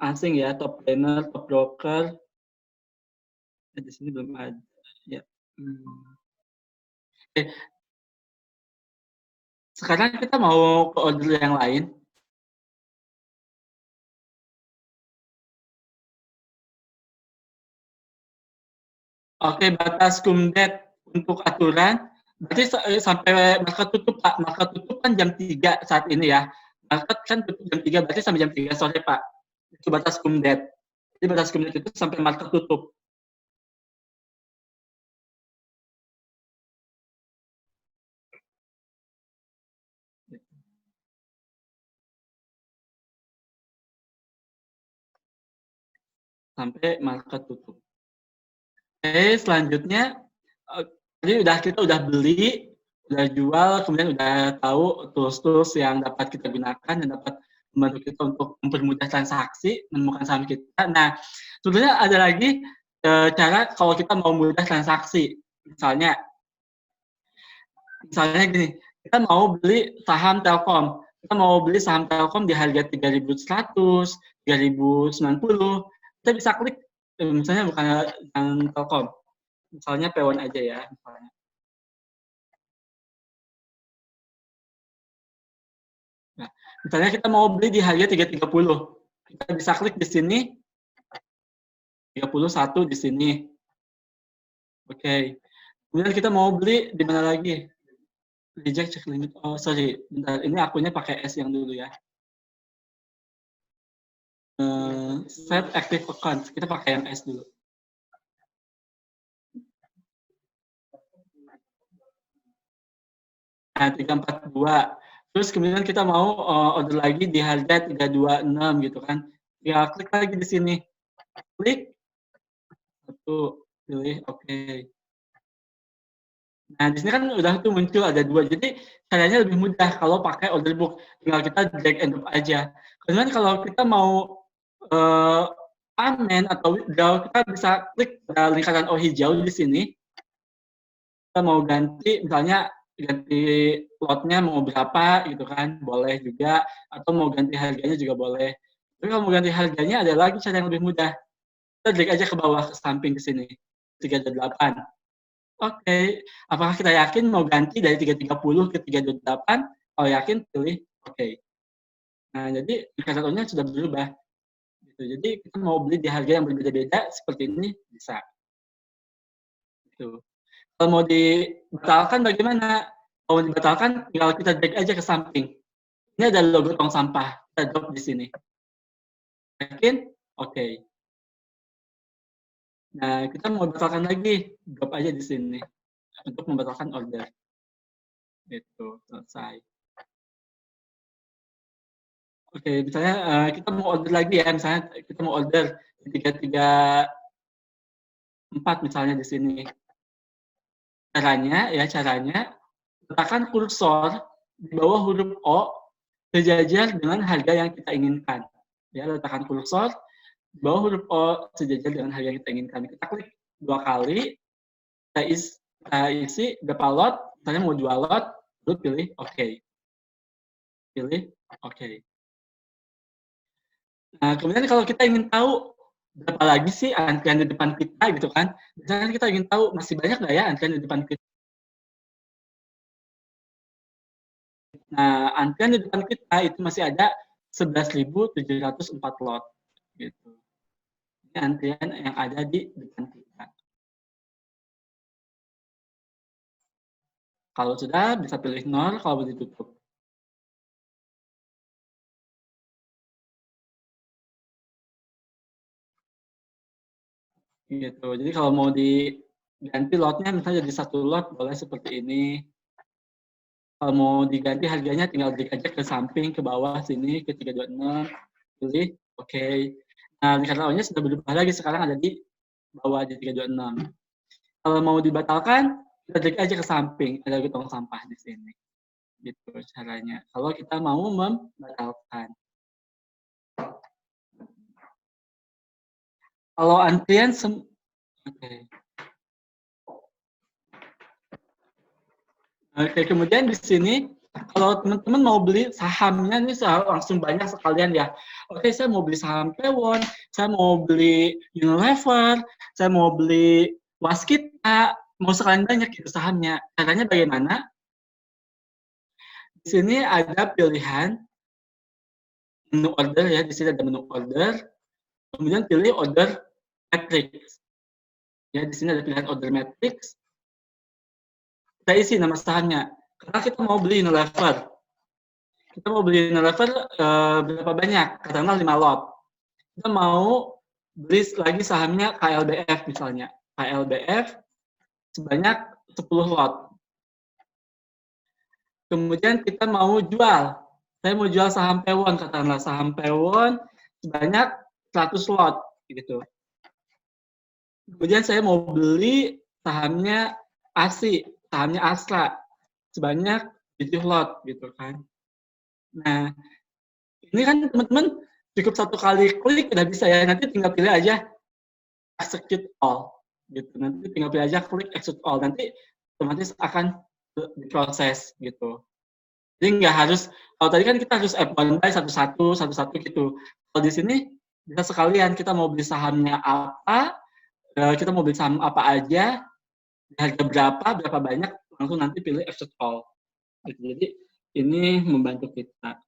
asing ya, top trainer, top broker. Di sini belum ada. Ya. Oke. Sekarang kita mau ke order yang lain. Oke, batas kumdet untuk aturan berarti sampai market tutup Pak. Market tutup kan jam 3 saat ini ya. Market kan tutup jam 3 berarti sampai jam 3 sore Pak. Itu batas kumdet. Jadi batas commit itu sampai market tutup. Sampai market tutup. Oke, selanjutnya jadi kita udah beli, udah jual, kemudian udah tahu tools-tools yang dapat kita gunakan dan dapat membantu kita untuk mempermudah transaksi, menemukan saham kita. Nah, sebenarnya ada lagi cara kalau kita mau mudah transaksi. Misalnya gini, kita mau beli saham Telkom. Kita mau beli saham Telkom di harga 3.100, 3.090. Kita bisa klik, misalnya bukan yang Telkom. Misalnya P1 aja ya, misalnya. Nah, misalnya kita mau beli di harga 330. Kita bisa klik di sini, 31 di sini. Oke. Kemudian kita mau beli di mana lagi? Reject check limit. Oh, sorry. Bentar, ini akunnya pakai S yang dulu ya. Set active account. Kita pakai yang S dulu. Nah, 342. Terus kemudian kita mau order lagi di harga 326 gitu kan. Ya, klik lagi di sini. Klik. Satu, pilih oke. Nah, di sini kan udah tuh muncul ada 2. Jadi, caranya lebih mudah kalau pakai order book. Tinggal kita drag and drop aja. Kemudian kalau kita mau amen atau withdraw, kita bisa klik lingkaran O hijau di sini. Kita mau ganti, misalnya ganti lotnya mau berapa gitu kan, boleh juga. Atau mau ganti harganya juga boleh. Tapi kalau mau ganti harganya ada lagi cara yang lebih mudah. Kita drag aja ke bawah, ke samping ke sini. 328. Oke, apakah kita yakin mau ganti dari 330 ke 328? Kalau yakin, pilih oke. Nah, jadi indikatornya sudah berubah. Gitu. Jadi, kita mau beli di harga yang berbeda-beda, seperti ini, bisa. Gitu. Kalau mau dibatalkan bagaimana? Kalau dibatalkan, tinggal kita drag aja ke samping. Ini ada logo tong sampah. Kita drop di sini. Yakin? Oke. Nah, kita mau batalkan lagi. Drop aja di sini. Untuk membatalkan order. Itu selesai. Oke, misalnya kita mau order lagi ya, misalnya kita mau order 334 misalnya di sini. Caranya letakkan kursor di bawah huruf O sejajar dengan harga yang kita inginkan. Ya, letakkan kursor di bawah huruf O sejajar dengan harga yang kita inginkan. Kita klik 2 kali, kita isi berapa lot, misalnya mau 2 lot, lalu pilih oke. Pilih oke. Nah, kemudian kalau kita ingin tahu berapa lagi sih antrian di depan kita gitu kan, misalnya kita ingin tahu masih banyak nggak ya antrian di depan kita. Nah, antrian di depan kita itu masih ada 11.704 lot. Gitu. Ini antrian yang ada di depan kita. Kalau sudah, bisa pilih 0, kalau ditutup. Gitu. Jadi kalau mau diganti lotnya misalnya jadi 1 lot boleh seperti ini. Kalau mau diganti harganya tinggal klik aja ke samping, ke bawah sini ke 326, pilih oke. Nah, indikatornya sudah berubah lagi, sekarang ada di bawah di 326. Kalau mau dibatalkan, kita klik aja ke samping, ada tong sampah di sini. Gitu caranya. Kalau kita mau membatalkan. Kalau antrian Oke, kemudian di sini kalau teman-teman mau beli sahamnya ini langsung banyak sekalian ya. Oke, saya mau beli saham Pewon, saya mau beli Unilever, saya mau beli Waskita, mau sekalian banyak gitu sahamnya. Caranya bagaimana? Di sini ada pilihan menu order ya, di sini ada menu order. Kemudian pilih order matrix. Ya, di sini ada pilihan order matrix. Kita isi nama sahamnya. Karena kita mau beli Unilever. Kita mau beli Unilever berapa banyak? Katakanlah 5 lot. Kita mau beli lagi sahamnya KLBF misalnya. KLBF sebanyak 10 lot. Kemudian kita mau jual. Saya mau jual saham Pewon, katakanlah saham Pewon sebanyak 100 lot gitu. Kemudian saya mau beli sahamnya ASI, sahamnya Astra sebanyak 7 lot gitu kan. Nah, ini kan teman-teman cukup satu kali klik udah bisa ya. Nanti tinggal pilih aja execute all gitu. Nanti tinggal pilih aja klik execute all. Nanti otomatis akan diproses gitu. Jadi nggak harus, kalau tadi kan kita harus F1 by satu-satu gitu. Kalau di sini bisa sekalian, kita mau beli sahamnya apa, kita mau beli saham apa aja, harga berapa banyak, langsung nanti pilih execute all. Gitu. Jadi ini membantu kita.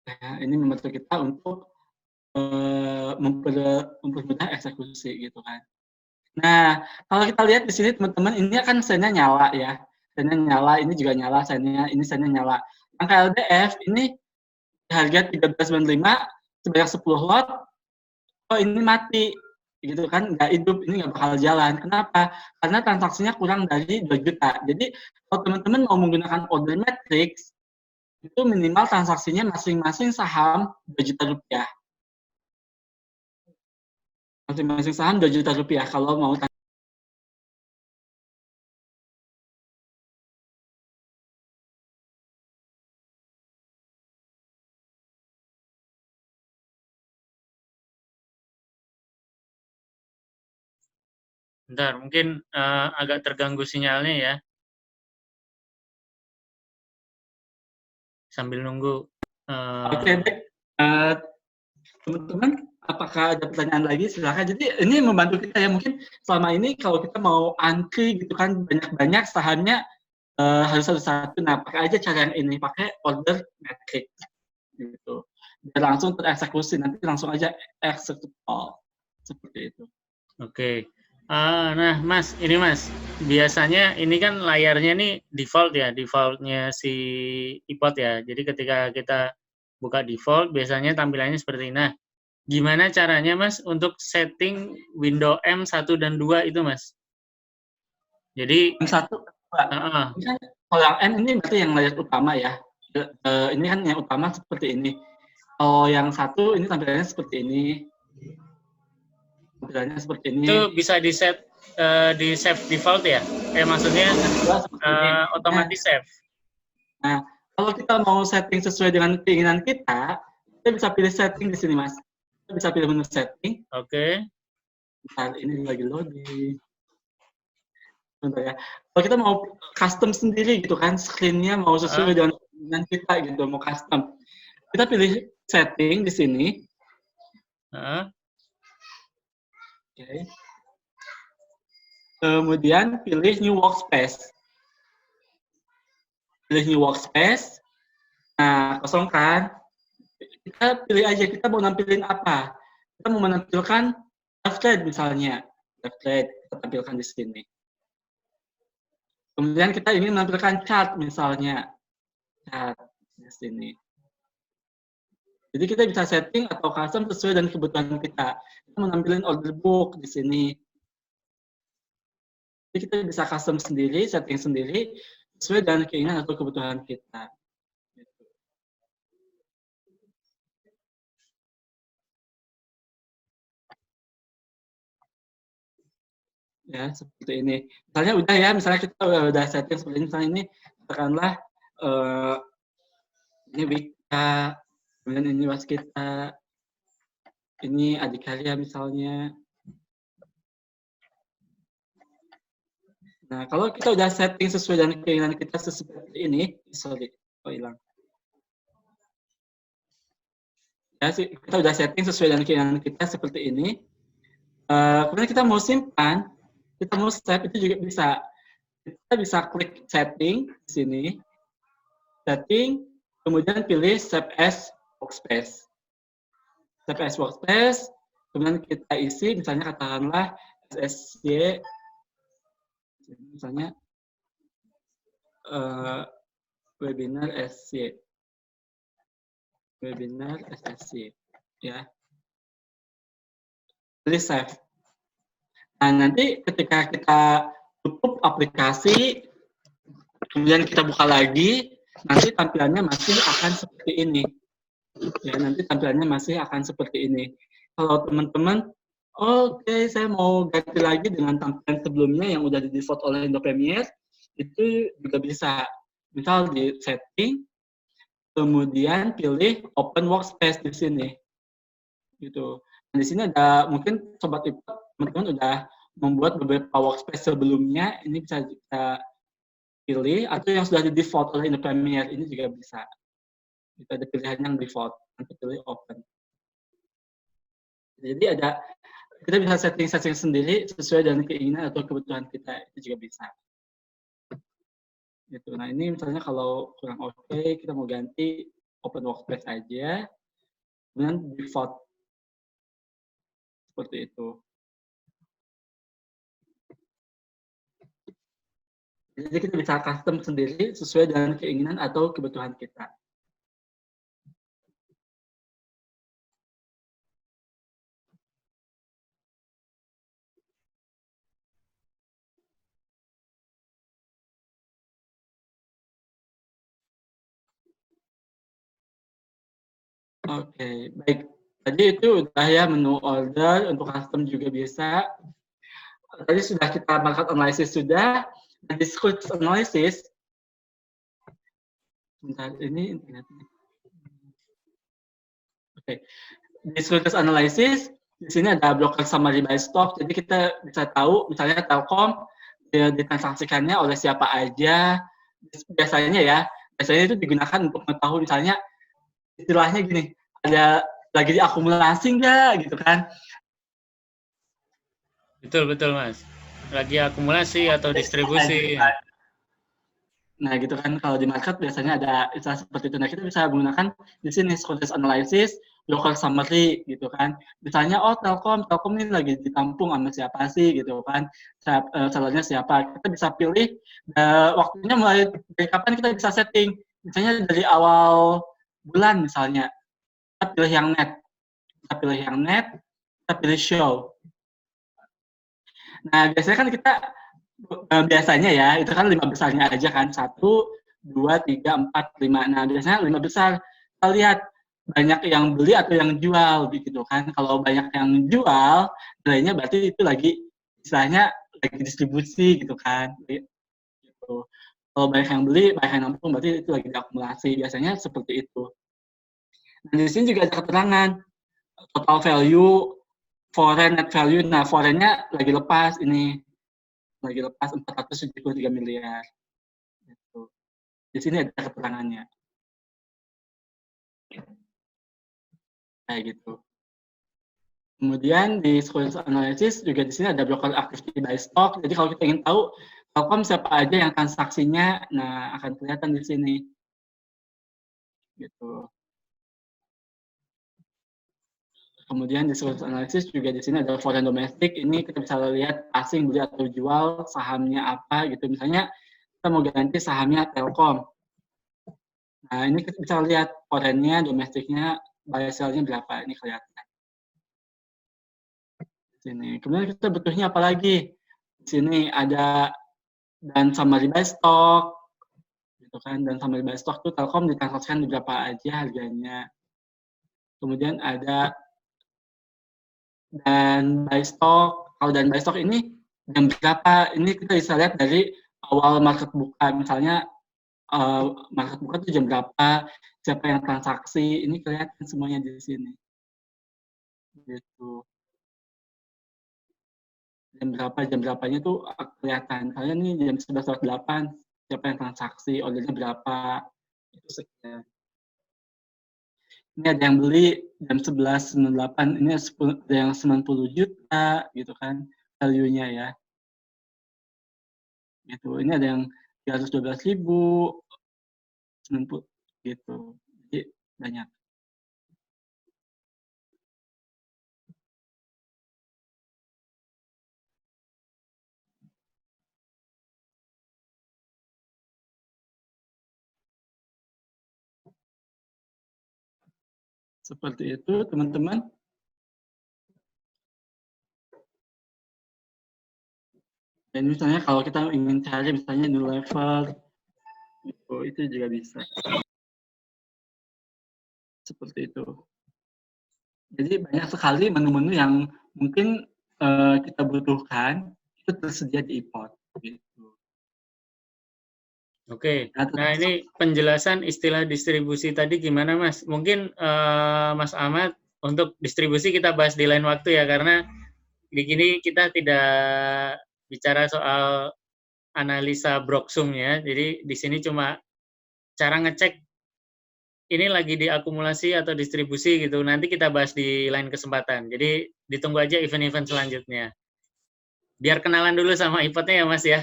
Nah, ini membantu kita untuk mempermudah eksekusi gitu kan. Nah, kalau kita lihat di sini teman-teman, ini kan sennya nyala ya. Sennya nyala, ini juga nyala, ini sennya nyala. Yang KLDF ini harga 13.95 sebanyak 10 lot, oh ini mati gitu kan, nggak hidup, ini nggak bakal jalan. Kenapa? Karena transaksinya kurang dari 2 juta. Jadi kalau teman-teman mau menggunakan order matrix, itu minimal transaksinya masing-masing saham 2 juta rupiah. Masing-masing saham 2 juta rupiah kalau mau. Bentar, mungkin agak terganggu sinyalnya ya. Sambil nunggu. Oke, baik. Teman-teman, apakah ada pertanyaan lagi? Silakan. Jadi ini membantu kita ya. Mungkin selama ini kalau kita mau antri gitu kan, banyak-banyak sahamnya harus satu-satu. Nah, pakai aja cara yang ini, pakai order matrix gitu. Biar langsung tereksekusi, nanti langsung aja execute all. Seperti itu. Oke. Nah, Mas, ini Mas, biasanya ini kan layarnya nih default ya, defaultnya si iPod ya. Jadi ketika kita buka default, biasanya tampilannya seperti ini. Nah, gimana caranya Mas untuk setting window M1 dan 2 itu Mas? Jadi, Yang satu, ini kan kalau yang N ini berarti yang layar utama ya. Ini kan yang utama seperti ini. Kalau yang satu ini tampilannya seperti ini. Tampilannya seperti ini. Itu bisa di save default ya? Maksudnya otomatis save. Nah, kalau kita mau setting sesuai dengan keinginan kita bisa pilih setting di sini, Mas. Kita bisa pilih menu setting. Oke. Bentar, ini lagi loading. Bentar ya. Kalau kita mau custom sendiri gitu kan, screen-nya mau sesuai dengan kita gitu, mau custom. Kita pilih setting di sini. Oke. Kemudian pilih new workspace. Pilih new workspace. Nah, kosongkan. Kita pilih aja, kita mau nampilin apa. Kita mau menampilkan trade misalnya. Trade kita tampilkan di sini. Kemudian kita ingin menampilkan chart misalnya. Chart di sini. Jadi kita bisa setting atau custom sesuai dengan kebutuhan kita. Kita mau nampilin order book di sini. Jadi kita bisa custom sendiri, setting sendiri, sesuai dengan keinginan atau kebutuhan kita. Ya, seperti ini. Misalnya udah ya, misalnya kita udah setting seperti ini, misalnya ini, katakanlah ini Wika, kemudian ini Waskita, ini Adikarya misalnya. Nah, kalau kita udah setting sesuai dengan keinginan kita seperti ini, hilang. Ya, kita udah setting sesuai dengan keinginan kita seperti ini. Kemudian kita mau simpan, kita mau save itu juga bisa. Kita bisa klik setting di sini, setting, kemudian pilih save as workspace. Save as workspace, kemudian kita isi, misalnya katakanlah SSY, misalnya webinar SSY, webinar SSY, ya. pilih save. Nah, nanti ketika kita tutup aplikasi, kemudian kita buka lagi, nanti tampilannya masih akan seperti ini. Ya, nanti tampilannya masih akan seperti ini. Kalau teman-teman, oke, saya mau ganti lagi dengan tampilan sebelumnya yang udah di default oleh Indo Premier, itu juga bisa. Misal di setting, kemudian pilih Open Workspace di sini. Gitu. Nah, di sini ada mungkin sobat IPA, teman-teman udah membuat beberapa workspace sebelumnya, ini bisa kita pilih, atau yang sudah di default oleh Indo Premier, ini juga bisa. Kita ada pilihan yang default, nanti pilih Open. Jadi kita bisa setting sendiri sesuai dengan keinginan atau kebutuhan kita, itu juga bisa. Gitu. Nah, ini misalnya kalau kurang oke, kita mau ganti Open Workspace aja, kemudian default seperti itu. Jadi kita bisa custom sendiri sesuai dengan keinginan atau kebutuhan kita. Oke, baik. Tadi itu udah ya menu order, untuk custom juga bisa. Tadi sudah kita market analysis sudah. Nah, discourse analysis, bentar, ini internetnya. Oke, discourse analysis, di sini ada blocker summary by stock, jadi kita bisa tahu, misalnya Telkom ditransaksikannya oleh siapa aja, biasanya itu digunakan untuk mengetahui misalnya istilahnya gini, ada lagi diakumulasi nggak gitu kan. Betul Mas. Lagi akumulasi atau distribusi. Nah, gitu kan, kalau di market biasanya ada istilah seperti itu. Nah, kita bisa menggunakan di sini context analysis, local summary gitu kan. Misalnya, oh Telkom ini lagi ditampung sama siapa sih gitu kan, sellernya siapa. Kita bisa pilih waktunya mulai dari kapan kita bisa setting. Misalnya dari awal bulan misalnya, kita pilih yang net, kita pilih show. Nah, biasanya kan kita biasanya ya, itu kan 5 besarnya aja kan. 1, 2, 3, 4, 5. Nah, biasanya 5 besar. Kita lihat banyak yang beli atau yang jual gitu kan. Kalau banyak yang jual, nilainya berarti itu lagi istilahnya lagi distribusi gitu kan. Gitu. Kalau banyak yang beli, banyak yang nampung, berarti itu lagi diakumulasi. Biasanya seperti itu. Nah, di sini juga ada keterangan total value, foreign net value. Nah, foreign-nya lagi lepas ini. Lagi lepas 473 miliar. Gitu. Di sini ada keterangannya. Kayak gitu. Kemudian di sequence analysis juga di sini ada blocker activity by stock. Jadi kalau kita ingin tahu Telkom siapa aja yang transaksinya, nah akan kelihatan di sini. Gitu. Kemudian di sequence analysis juga di sini ada foreign domestic. Ini kita bisa lihat asing beli atau jual, sahamnya apa gitu. Misalnya kita mau ganti sahamnya Telkom. Nah, ini kita bisa lihat foreign-nya, domestiknya, buy sell-nya berapa. Ini kelihatan. Sini. Kemudian kita butuhnya apa lagi? Di sini ada dan summary by stock, gitu kan. Dan summary by stock tuh Telkom ditransaksikan di berapa aja harganya. Kemudian ada dan by stock. Kalau dan by stock ini jam berapa? Ini kita bisa lihat dari awal market buka. Misalnya market buka tuh jam berapa, siapa yang transaksi, ini kelihatan semuanya di sini. Gitu. Jam berapanya tuh kelihatan. Kalian nih jam 11.08, siapa yang transaksi, ordernya berapa, itu sekian. Ini ada yang beli jam 11.98, ini ada yang 90 juta, gitu kan, value-nya ya. Gitu. Ini ada yang 312.000, 90, gitu. Jadi banyak. Seperti itu, teman-teman. Dan misalnya kalau kita ingin cari misalnya new level, itu juga bisa. Seperti itu. Jadi banyak sekali menu-menu yang mungkin kita butuhkan itu tersedia di iPod. Gitu. Oke, nah ini penjelasan istilah distribusi tadi gimana Mas? Mungkin Mas Ahmad untuk distribusi kita bahas di lain waktu ya, karena di sini kita tidak bicara soal analisa Broxum ya. Jadi di sini cuma cara ngecek ini lagi diakumulasi atau distribusi gitu. Nanti kita bahas di lain kesempatan. Jadi ditunggu aja event-event selanjutnya. Biar kenalan dulu sama iPod-nya ya Mas ya.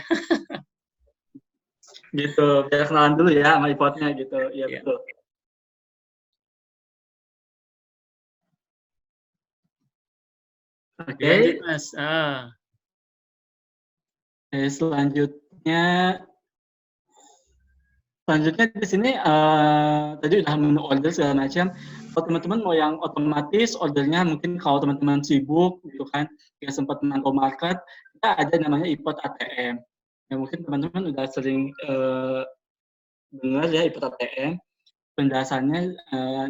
Gitu, biar kenalan dulu ya sama iPod-nya gitu. Iya Ya. betul. Oke. Dilanjut Mas. Selanjutnya di sini tadi udah menu order segala macam. Kalau teman-teman mau yang otomatis ordernya, mungkin kalau teman-teman sibuk gitu kan, nggak sempat mantau market, kita ada namanya iPod ATM. Ya mungkin teman-teman udah sering dengar ya iPod ATM. Penjelasannya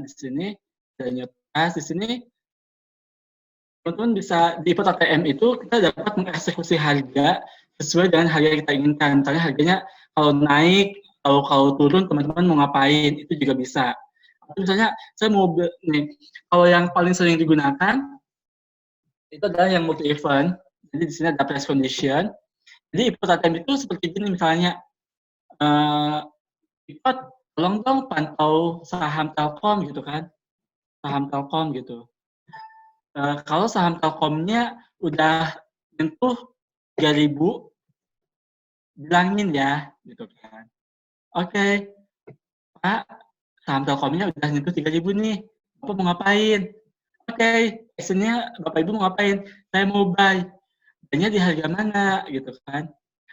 di sini dan di sini teman-teman bisa di iPod ATM itu kita dapat mengeksekusi harga sesuai dengan harga yang kita inginkan. Misalnya harganya kalau naik, kalau turun teman-teman mau ngapain, itu juga bisa. Atau misalnya saya mau nih, kalau yang paling sering digunakan itu adalah yang multi event. Jadi di sini ada price condition. Jadi iPod ATM itu seperti ini misalnya, iPod tolong dong pantau saham Telkom gitu kan, saham Telkom gitu. Kalau saham Telkomnya udah nyentuh 3.000, bilangin ya, gitu kan. Oke, Pak, saham Telkomnya udah nyentuh 3.000 nih, Bapak mau ngapain? Oke, actionnya Bapak Ibu mau ngapain? Saya mau buy. Buy-nya di harga mana, gitu kan.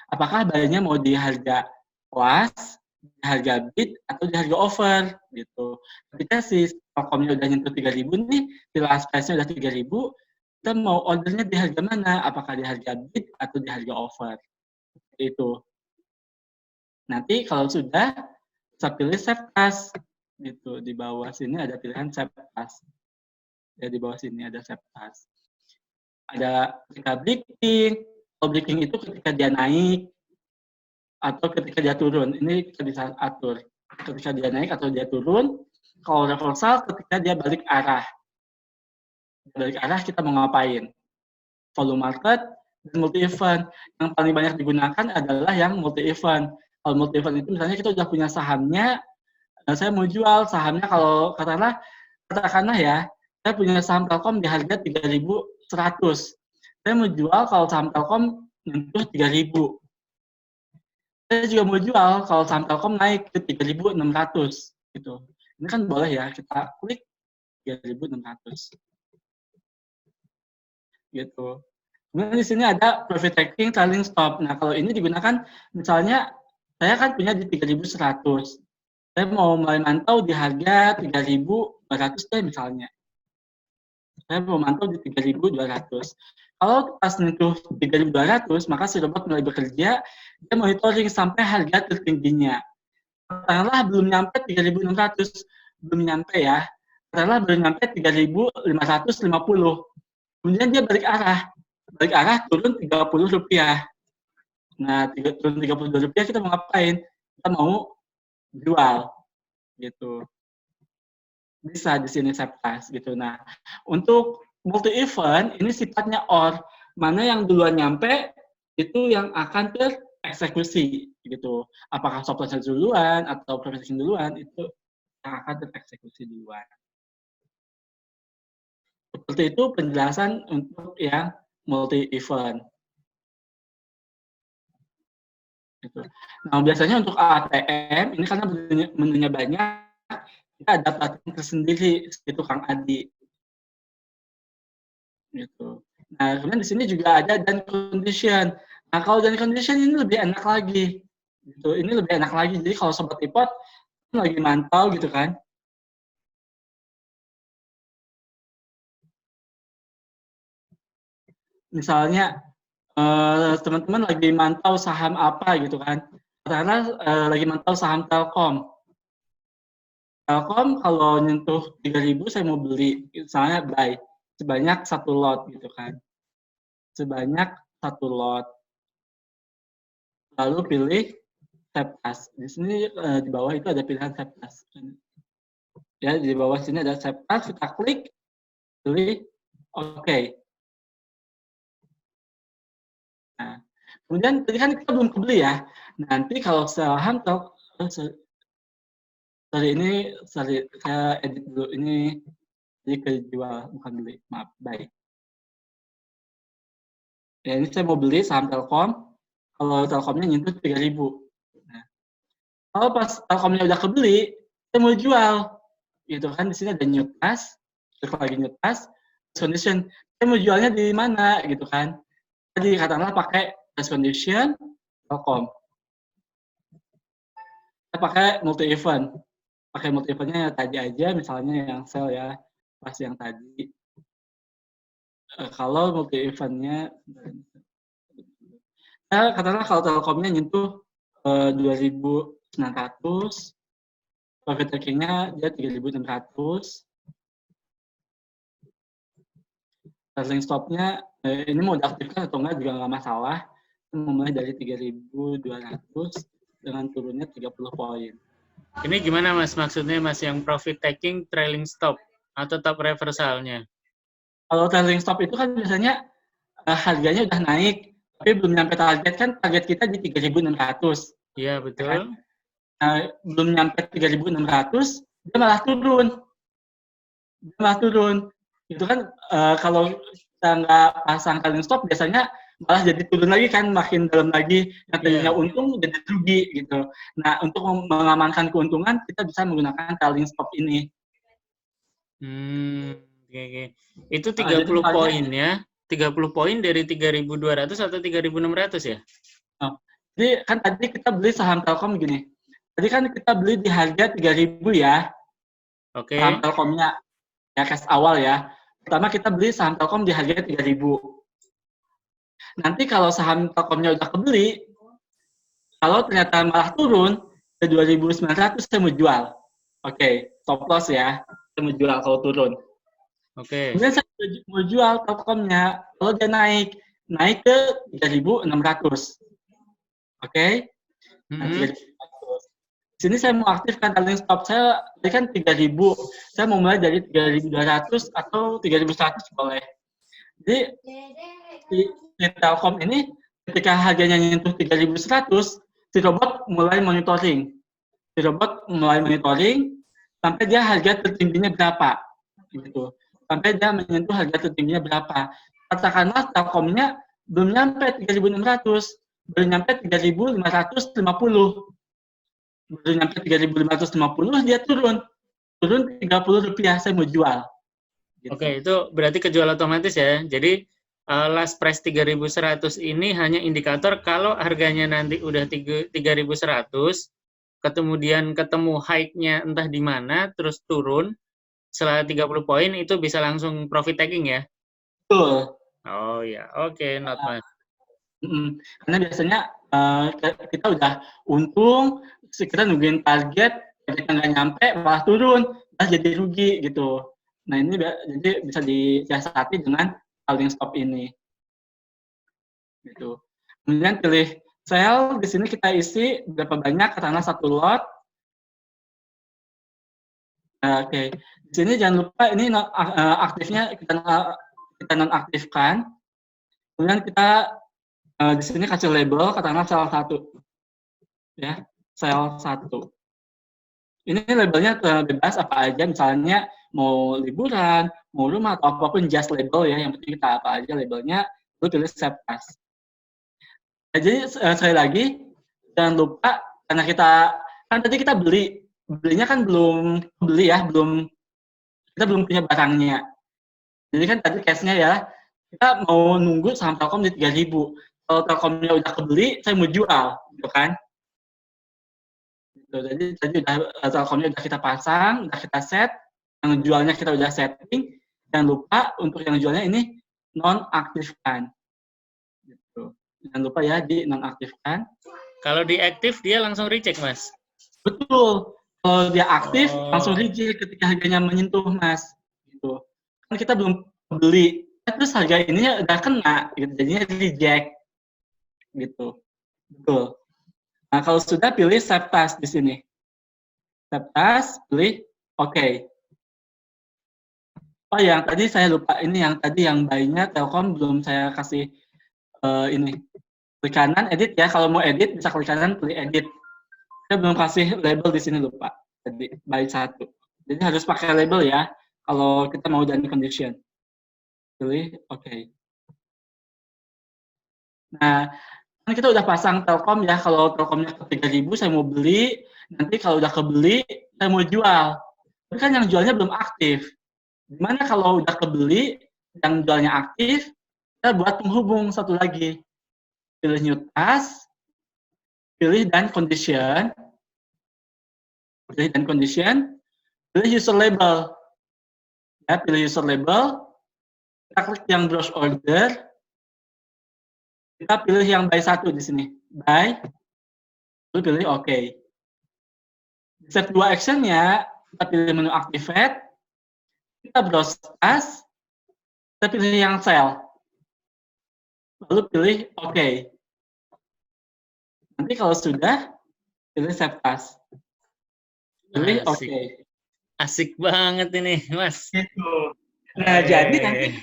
Apakah buy-nya mau di harga was, di harga bid, atau di harga offer, gitu. Ketika si Telkomnya udah nyentuh 3.000 nih, di last price-nya udah 3.000, kita mau ordernya di harga mana? Apakah di harga bid atau di harga offer? Itu. Nanti kalau sudah, bisa pilih save as. Gitu. Di bawah sini ada pilihan save as. Ya, di bawah sini ada save as. Ada ketika breaking. Kalau breaking itu ketika dia naik atau ketika dia turun. Ini kita bisa atur. Ketika dia naik atau dia turun. Kalau reversal ketika dia balik arah. Balik arah kita mau ngapain? Volume market dan multi event. Yang paling banyak digunakan adalah yang multi event. Kalau multi event itu misalnya kita udah punya sahamnya, saya mau jual sahamnya kalau katakanlah ya, saya punya saham Telkom di harga 3.100. Saya mau jual kalau saham Telkom nyentuh 3.000. Saya juga mau jual kalau saham Telkom naik ke 3.600 gitu. Ini kan boleh ya, kita klik 3.600. Gitu. Kemudian di sini ada profit taking, trailing stop. Nah, kalau ini digunakan misalnya saya kan punya di 3.100. Saya mau mulai mantau di harga 3.200 deh misalnya. Saya mau mantau di 3.200. Kalau pas nyentuh 3.200, maka si robot mulai bekerja, dia monitoring sampai harga tertingginya. Katakanlah belum nyampe 3.600, belum nyampe ya. Katakanlah belum nyampe 3.550. Kemudian dia balik arah turun 30 rupiah. Nah, turun 32 rupiah kita mau ngapain? Kita mau jual, gitu. Bisa di sini saya pas, gitu. Nah, untuk multi event ini sifatnya OR, mana yang duluan nyampe itu yang akan tereksekusi, gitu. Apakah stop loss duluan atau profit taking duluan itu yang akan tereksekusi duluan. Seperti itu penjelasan untuk yang multi event. Gitu. Nah, biasanya untuk ATM ini karena menunya banyak, kita ada pelatihan tersendiri itu Kang Adi. Gitu. Nah, kemudian di sini juga ada dan condition. Nah, kalau dan condition ini lebih enak lagi. Gitu. Ini lebih enak lagi. Jadi kalau sobat iPod lagi mantau gitu kan. Misalnya teman-teman lagi mantau saham apa gitu kan. Karena lagi mantau saham Telkom. Telkom kalau nyentuh 3.000 saya mau beli, misalnya buy sebanyak 1 lot gitu kan. Sebanyak 1 lot. Lalu pilih Save As. Di sini di bawah itu ada pilihan Save As. Ya, di bawah sini ada Save As, kita klik, pilih OK. Nah, kemudian tadi kan kita belum kebeli ya. Nanti kalau saham sorry, saya edit dulu. Ini kejual, bukan beli. Maaf, baik. Ya, ini saya mau beli saham Telkom. Kalau Telkomnya nyentuh 3.000. Nah, kalau pas Telkomnya udah kebeli, saya mau jual. Gitu kan, di sini ada new task, klik lagi new task, condition. Saya mau jualnya di mana gitu kan. Jadi katakanlah pakai condition Telkom. Saya pakai multi event. Pakai multi eventnya tadi aja, misalnya yang sell ya, pas yang tadi. Kalau multi eventnya, katakanlah kalau Telkomnya nyentuh 2.900, profit takingnya dia 3.600. Selling stopnya ini mau diaktifkan atau enggak juga nggak masalah. Mulai dari 3.200 dengan turunnya 30 poin. Ini gimana Mas maksudnya Mas yang profit taking trailing stop atau top reversalnya? Kalau trailing stop itu kan biasanya harganya udah naik, tapi belum nyampe target kan, target kita di 3.600. Iya betul. Belum nyampe 3.600, dia malah turun. Itu kan kalau kita nggak pasang trailing stop biasanya malah jadi turun lagi kan, makin dalam lagi, yang tadinya untung jadi rugi gitu. Nah, untuk mengamankan keuntungan kita bisa menggunakan trailing stop ini. Okay. Itu 30 poinnya, 30 poin dari 3.200 atau 3.600 ya? Jadi kan tadi kita beli saham Telkom gini. Tadi kan kita beli di harga 3.000 ya. Oke. Saham Telkomnya ya cash awal ya. Pertama kita beli saham Telkom di harga 3.000. Nanti kalau saham Telkomnya udah kebeli, kalau ternyata malah turun ke 2.900 saya mau jual. Oke, stop loss ya. Saya mau jual kalau turun. Oke. Kemudian saya mau jual Telkomnya kalau dia naik ke 3.600. Oke. Di sini saya mau aktifkan trailing stop saya, tadi kan 3.000. Saya mau mulai dari 3.200 atau 3.100 boleh. Jadi di Telkom ini ketika harganya nyentuh 3.100, si robot mulai monitoring. Sampai dia harga tertingginya berapa, gitu. Sampai dia menyentuh harga tertingginya berapa. Katakanlah Telkomnya belum nyampe 3.600, baru nyampe 3.550. Baru nyampe 3.550 dia turun 30 rupiah, saya mau jual. Gitu. Oke, itu berarti kejual otomatis ya. Jadi last price 3.100 ini hanya indikator kalau harganya nanti udah 3.100, kemudian ketemu high-nya entah di mana, terus turun setelah 30 poin itu bisa langsung profit taking ya? Betul. Oh ya, oke, not Mas. Karena biasanya kita udah untung, kita nungguin target, kita nggak nyampe, malah turun, malah jadi rugi gitu. Nah ini jadi bisa disiasati dengan trailing stop ini. Gitu. Kemudian pilih sell, di sini kita isi berapa banyak, katakanlah 1 lot. Oke. Di sini jangan lupa ini aktifnya kita nonaktifkan. Kemudian kita di sini kasih label, katakanlah sell 1. Ya, sell 1. Ini labelnya bebas apa aja, misalnya mau liburan, mau rumah, atau apapun, just label ya, yang penting kita apa aja labelnya, lalu tulis save as. Nah, jadi sekali lagi, jangan lupa, karena kan tadi kita belinya kan belum beli ya, kita belum punya barangnya. Jadi kan tadi case-nya ya, kita mau nunggu saham Telkom di 3.000. Kalau Telkomnya udah kebeli, saya mau jual, gitu kan? Jadi udah Telkomnya udah kita pasang, udah kita set, yang jualnya kita udah setting. Jangan lupa untuk yang jualnya ini nonaktifkan. Gitu. jangan lupa ya dinonaktifkan. Kalau diaktif dia langsung reject, Mas. Betul. Kalau dia aktif langsung Oh. reject ketika harganya menyentuh, Mas. Gitu. Kan kita belum beli, terus harga ini udah kena, gitu. Jadinya reject. Gitu. Betul. Nah, kalau sudah pilih save task di sini. Save task, pilih OK. Oh, yang tadi saya lupa, ini yang tadi yang buy-nya Telkom belum saya kasih ini. Klik kanan edit ya, kalau mau edit bisa klik kanan pilih edit. Saya belum kasih label di sini, lupa. Tadi buy 1. Jadi harus pakai label ya kalau kita mau done condition. Pilih OK. Nah, kan kita udah pasang Telkom ya, kalau Telkomnya ke 3.000 saya mau beli, nanti kalau udah kebeli saya mau jual. Tapi kan yang jualnya belum aktif. Gimana kalau udah kebeli, yang jualnya aktif, kita buat penghubung satu lagi. Pilih new task, pilih done condition, pilih user label. Ya, pilih user label, kita klik yang browse order, kita pilih yang buy 1 di sini. Buy, lalu pilih OK. Step 2 action-nya, kita pilih menu activate, kita browse task, kita pilih yang sell, lalu pilih OK. Nanti kalau sudah, pilih save task. Pilih OK. Asik banget ini, Mas. Gitu. Nah, jadi nanti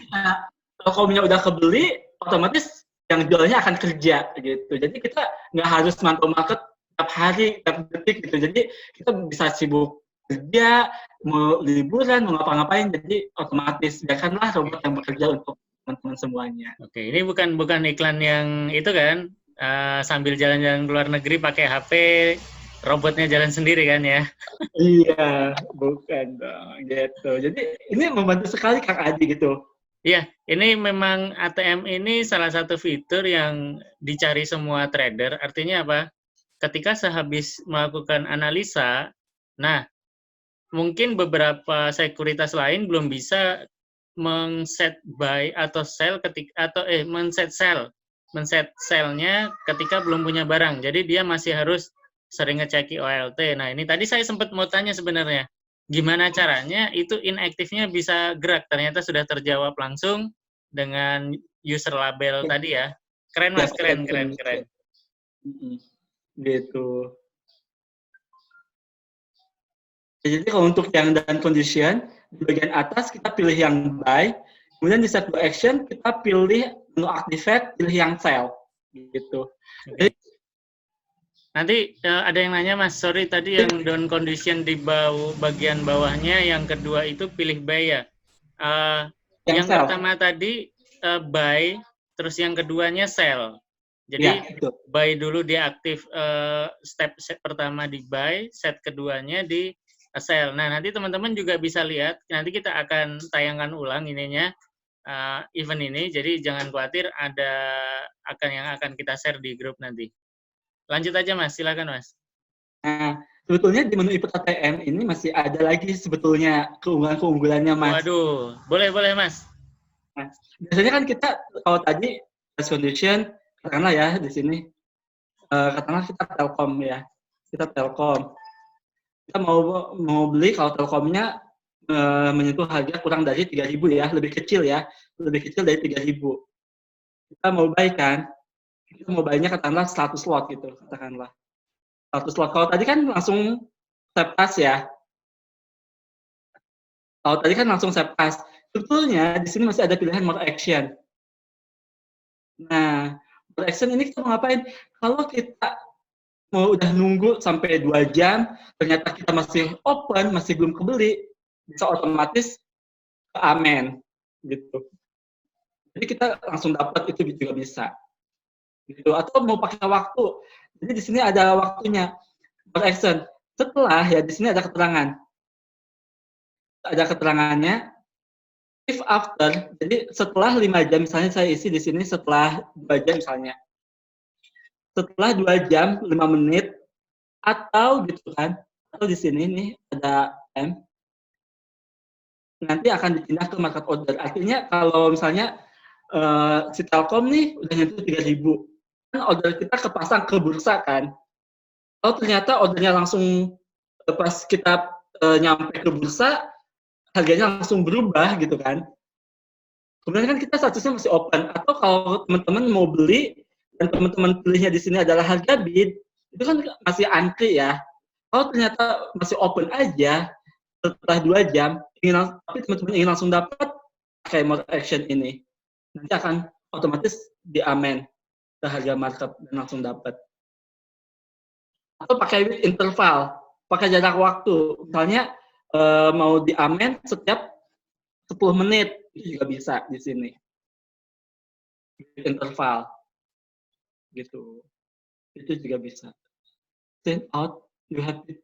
Telkomnya udah kebeli, otomatis yang jualnya akan kerja gitu. Jadi kita nggak harus mantau market tiap hari, tiap detik gitu. Jadi kita bisa sibuk kerja, mau liburan, mau ngapa-ngapain. Jadi otomatis biarkanlah robot yang bekerja untuk teman-teman semuanya. Oke, ini bukan iklan yang itu kan, sambil jalan-jalan ke luar negeri pakai HP, robotnya jalan sendiri kan ya? Iya, bukan dong, gitu. Jadi ini membantu sekali Kang Adi gitu. Iya, ini memang ATM ini salah satu fitur yang dicari semua trader. Artinya apa? Ketika sehabis melakukan analisa, nah mungkin beberapa sekuritas lain belum bisa men-set buy atau sell men-set sell-nya ketika belum punya barang. Jadi dia masih harus sering ngeceki OLT. Nah, ini tadi saya sempat mau tanya sebenarnya. Gimana caranya itu inaktifnya bisa gerak? Ternyata sudah terjawab langsung dengan user label tadi ya. Keren Mas, keren. Gitu. Jadi kalau untuk yang done condition, di bagian atas kita pilih yang buy, kemudian di set to action kita pilih menu activate, pilih yang sell. Gitu. Okay. Nanti ada yang nanya Mas, sorry tadi yang down condition di bagian bawahnya, yang kedua itu pilih buy ya. Yang pertama tadi buy, terus yang keduanya sell. Jadi ya, buy dulu dia aktif, step pertama di buy, set keduanya di sell. Nah nanti teman-teman juga bisa lihat, nanti kita akan tayangkan ulang ininya, event ini. Jadi jangan khawatir, ada yang akan kita share di grup nanti. Lanjut aja Mas, silakan Mas. Nah, sebetulnya di menu input ATM ini masih ada lagi sebetulnya keunggulannya Mas. Waduh, boleh Mas. Nah, biasanya kan kita kalau tadi condition, katakanlah ya di sini, katakanlah kita Telkom ya, kita Telkom. Kita mau beli kalau Telkomnya menyentuh harga kurang dari 3.000 ya, lebih kecil dari 3.000. Kita mau buy kan? Kita mau buy-nya katakanlah 100 lot gitu, katakanlah. 100 lot. Kalau tadi kan langsung save task ya. Kalau tadi kan langsung save task. Sebetulnya di sini masih ada pilihan more action. Nah, more action ini kita mau ngapain? Kalau kita mau udah nunggu sampai 2 jam, ternyata kita masih open, masih belum kebeli, bisa otomatis ke amen gitu. Jadi kita langsung dapat itu juga bisa. Gitu. Atau mau pakai waktu. Jadi di sini ada waktunya. More action. Setelah ya di sini ada keterangan. Ada keterangannya if after. Jadi setelah 5 jam, misalnya saya isi di sini setelah 2 jam misalnya. Setelah 2 jam 5 menit atau gitu kan. Atau di sini nih ada M. Nanti akan dipindah ke market order. Artinya kalau misalnya si Telkom nih udah nyentuh 3.000. kan order kita kepasang ke bursa kan. Kalau ternyata ordernya langsung pas kita nyampe ke bursa, harganya langsung berubah gitu kan. Kemudian kan kita statusnya masih open. Atau kalau teman-teman mau beli dan teman-teman pilihnya di sini adalah harga bid, itu kan masih antri ya. Kalau ternyata masih open aja setelah 2 jam, tapi teman-teman ingin langsung dapat pakai more action ini, nanti akan otomatis diamen ke harga market dan langsung dapat. Atau pakai with interval, pakai jarak waktu. Misalnya mau diamen setiap 10 menit, itu juga bisa di sini. Interval. Gitu. Itu juga bisa. Send out, you have it.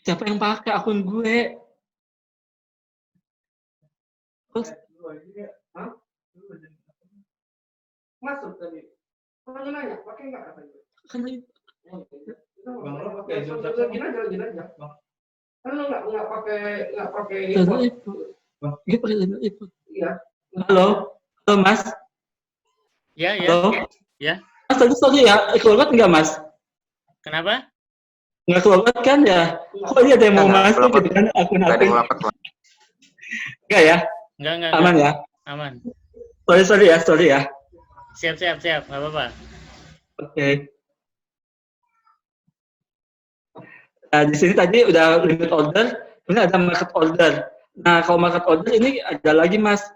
Siapa yang pakai akun gue? Terus, masuk tadi. Kalau nanya, pakai nggak katanya? Kan itu. Bang, lo pakai Zoom lagi aja. Kan lo nggak pakai itu. Bang, dia pakai itu. Iya. Halo, Mas. Ya. Ya. Mas, tadi sorry ya, keluar nggak Mas? Kenapa? Nggak keluar kan ya? Kok dia ada yang mau masuk gitu kan akun-akun? Nggak ya? Nggak. Aman ya? Aman. Sorry ya. Siap, nggak apa-apa. Oke. Nah, di sini tadi udah limit order, kemudian ada market order. Nah, kalau market order ini ada lagi Mas,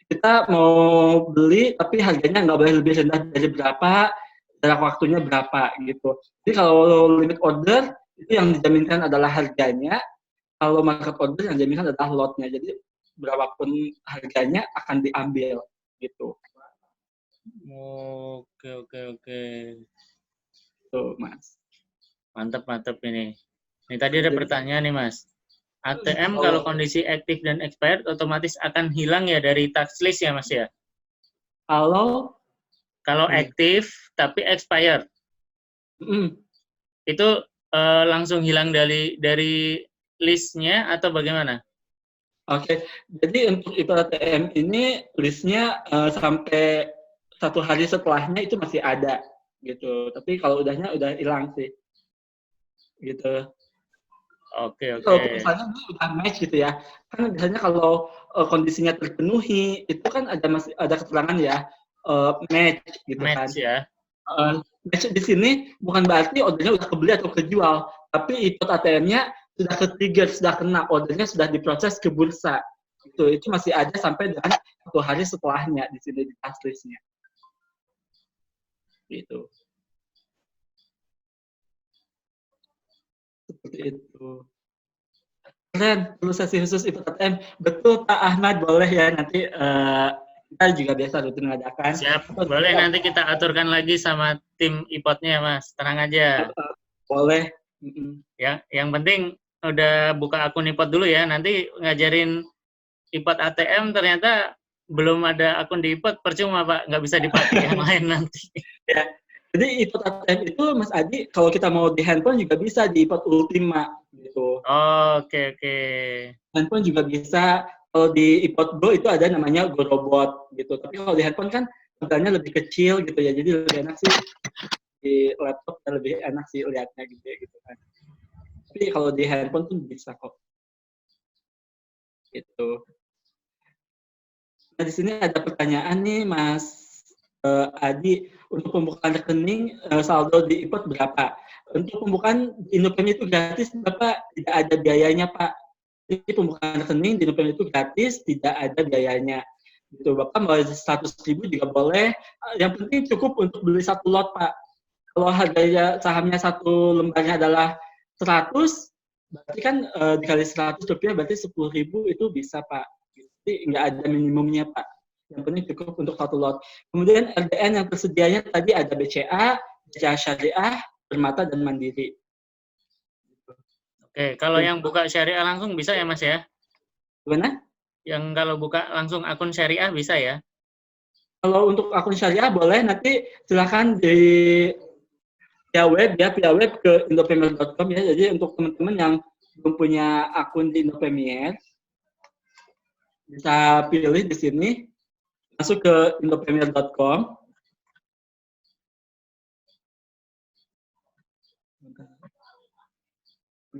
kita mau beli tapi harganya nggak boleh lebih rendah dari berapa, jarak waktunya berapa gitu. Jadi kalau limit order itu yang dijaminkan adalah harganya, kalau market order yang dijaminkan adalah lotnya. Jadi berapapun harganya akan diambil gitu. Oke. Tuh, Mas. Mantap ini. Ini tadi ada pertanyaan nih, Mas. ATM kalau kondisi aktif dan expired otomatis akan hilang ya dari tax list ya, Mas ya? Kalau aktif tapi expired. Itu langsung hilang dari listnya atau bagaimana? Oke, jadi untuk ATM ini listnya sampai 1 hari setelahnya itu masih ada gitu. Tapi kalau udahnya udah hilang sih, gitu. Oke. Kalau misalnya ini udah match gitu ya, kan biasanya kalau kondisinya terpenuhi itu kan masih ada keterangan ya match gitu kan. Match ya. Match di sini bukan berarti ordernya udah kebeli atau kejual, tapi input ATM-nya sudah ke-trigger, sudah kena, ordernya sudah diproses ke bursa. Itu masih ada sampai dengan 1 hari setelahnya di sini di task list-nya. Gitu. Seperti itu. Keren, perlu sesi khusus input ATM. Betul Pak Ahmad, boleh ya nanti kita juga biasa rutin mengadakan. Siap, boleh nanti kita aturkan lagi sama tim IPOT-nya Mas, tenang aja. Boleh. Ya, yang penting udah buka akun IPOT dulu ya, nanti ngajarin IPOT ATM ternyata belum ada akun di IPOT, percuma Pak, nggak bisa dipakai yang lain nanti. Ya, jadi IPOT ATM itu Mas Adi, kalau kita mau di handphone juga bisa di IPOT Ultima gitu. Oke. Handphone juga bisa. Kalau di iPod Go itu ada namanya Go Robot gitu. Tapi kalau di handphone kan modelnya lebih kecil gitu ya. Jadi lebih enak sih di laptop, lebih enak sih lihatnya gitu kan. Tapi kalau di handphone pun bisa kok. Gitu. Nah, di sini ada pertanyaan nih Mas Adi, untuk pembukaan rekening saldo di iPod berapa? Untuk pembukaan di Indopemi itu gratis, Bapak, tidak ada biayanya, Pak. Jadi pembukaan rekening di Indopemi itu gratis, tidak ada biayanya. Gitu, Bapak mau 100.000 juga boleh. Yang penting cukup untuk beli 1 lot, Pak. Kalau harganya sahamnya 1 lembarnya adalah 100, berarti kan dikali 100 rupiah berarti 10.000 itu bisa, Pak. Jadi nggak ada minimumnya, Pak. Yang penting cukup untuk 1 lot. Kemudian RDN yang tersedianya tadi ada BCA, BCA Syariah, Permata, dan Mandiri. Oke, kalau yang buka syariah langsung bisa ya Mas ya? Gimana? Yang kalau buka langsung akun syariah bisa ya? Kalau untuk akun syariah boleh, nanti silakan via web ke indopremier.com ya. Jadi untuk teman-teman yang belum punya akun di Indopremier, bisa pilih di sini, masuk ke indopremier.com.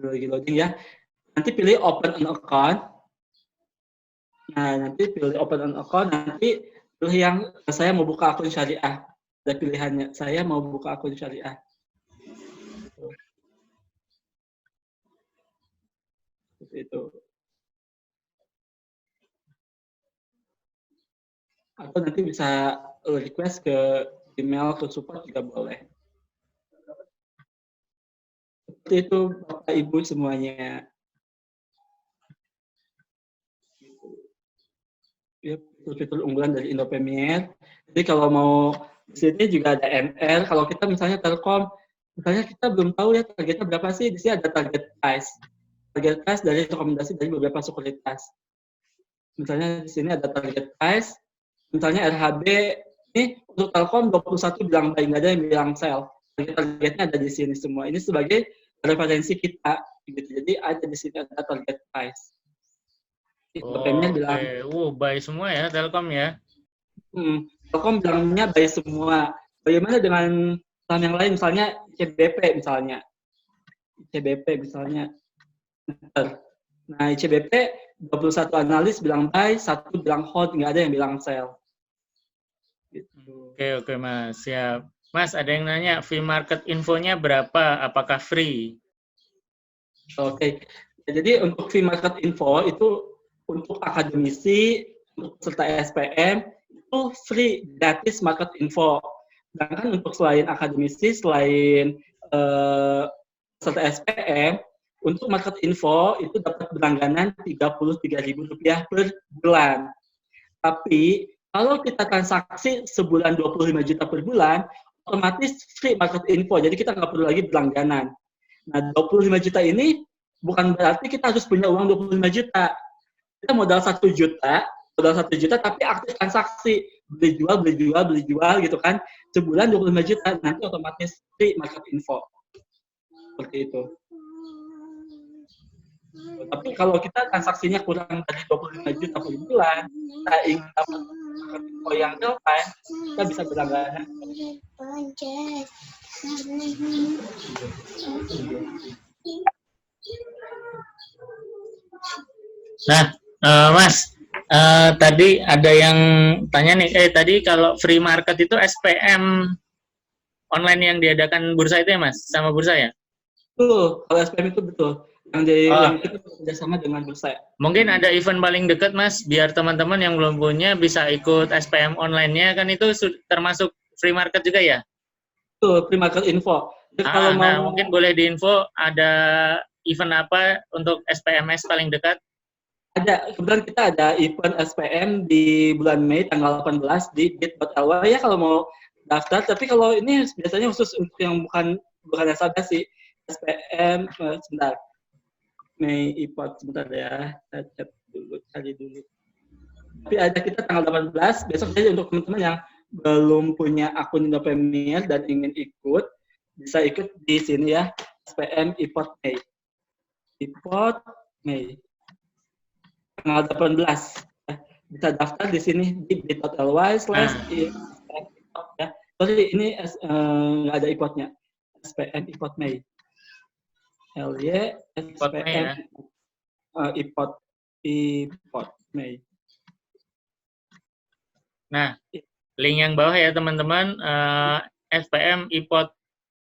lagi loading ya. Nanti pilih open an account. Nah, nanti pilih open an account, nanti pilih yang saya mau buka akun syariah. Ada pilihannya, saya mau buka akun syariah. Seperti itu. Atau nanti bisa request ke email ke support juga boleh. Seperti itu Bapak Ibu semuanya. Ya, fitur-fitur unggulan dari Indopremier. Jadi kalau mau di sini juga ada MR. Kalau kita misalnya Telkom, misalnya kita belum tahu ya targetnya berapa sih. Di sini ada target price. Target price dari rekomendasi dari beberapa sekuritas. Misalnya di sini ada target price. Misalnya RHB ini untuk Telkom 21 bilang buy, nggak ada yang bilang sell. Targetnya ada di sini semua. Ini sebagai referensi kita. Gitu. Jadi ada di sini ada target price. Indopremier bilang, buy semua ya Telkom ya. Telkom bilangnya buy semua. Bagaimana dengan saham yang lain, misalnya ICBP misalnya. Nah, ICBP 21 analis bilang buy, 1 bilang hold, nggak ada yang bilang sell. Gitu. Oke Mas, siap. Mas, ada yang nanya, fee market infonya berapa? Apakah free? Oke. Jadi untuk fee market info itu untuk akademisi, untuk peserta SPM, itu free, gratis market info. Sedangkan untuk selain akademisi, selain peserta SPM, untuk market info itu dapat berlangganan Rp33.000 per bulan. Tapi kalau kita transaksi sebulan 25 juta per bulan, otomatis free market info. Jadi kita nggak perlu lagi berlangganan. Nah, 25 juta ini bukan berarti kita harus punya uang 25 juta. Kita modal 1 juta, tapi aktif transaksi, beli jual gitu kan. Sebulan 25 juta, nanti otomatis free market info. Seperti itu. Tapi kalau kita transaksinya kurang dari 25 juta per bulan, kita ingin dapat market info yang real time, kita bisa berlangganan. Nah, Mas, tadi ada yang tanya nih, tadi kalau free market itu SPM online yang diadakan bursa itu ya Mas, sama bursa ya? Betul, kalau SPM itu betul. Yang itu kerjasama dengan bursa. Mungkin ada event paling dekat Mas, biar teman-teman yang belum punya bisa ikut SPM online-nya, kan itu termasuk free market juga ya? Betul, free market info. Kalau mau, mungkin boleh diinfo ada event apa untuk SPMS paling dekat? Ada, kebetulan kita ada event SPM di bulan Mei tanggal 18 di bit.ly ya kalau mau daftar. Tapi kalau ini biasanya khusus untuk yang bukan nasabah sih. SPM, sebentar. Mei IPOT, sebentar ya. Saya cari dulu. Tapi ada kita tanggal 18, besok saja untuk teman-teman yang belum punya akun Indopremier dan ingin ikut, bisa ikut di sini ya. SPM IPOT Mei. IPOT Mei. Tanggal 18 ya. Bisa daftar di sini di bit.ly/ ya. Sorry, ini nggak ada IPOT-nya. SPM IPOT Mei. LY SPM IPOT Mei. Nah, link yang bawah ya teman-teman, SPM IPOT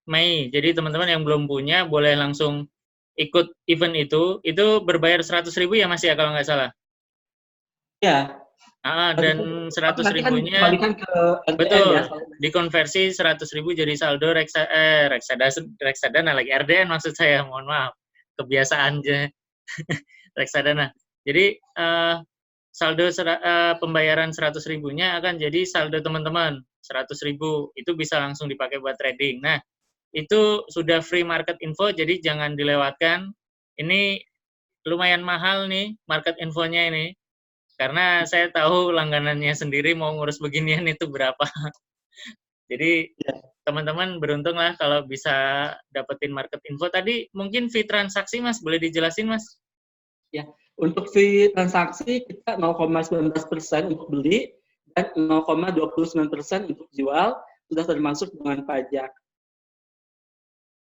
Mei. Jadi teman-teman yang belum punya boleh langsung ikut event itu berbayar 100.000 ya Mas ya kalau nggak salah. Ya. Dan 100.000-nya betul ya, dikonversi 100.000 jadi saldo reksadana lagi RDN maksud saya, mohon maaf kebiasaan aja. Reksadana. Jadi saldo pembayaran 100.000-nya akan jadi saldo teman-teman 100.000, itu bisa langsung dipakai buat trading. Nah, itu sudah free market info, jadi jangan dilewatkan. Ini lumayan mahal nih market infonya ini, karena saya tahu langganannya sendiri mau ngurus beginian itu berapa. Jadi teman-teman beruntung lah kalau bisa dapetin market info. Tadi mungkin fee transaksi Mas, boleh dijelasin Mas? Ya, untuk fee transaksi kita 0,19% untuk beli dan 0,29% untuk jual, sudah termasuk dengan pajak.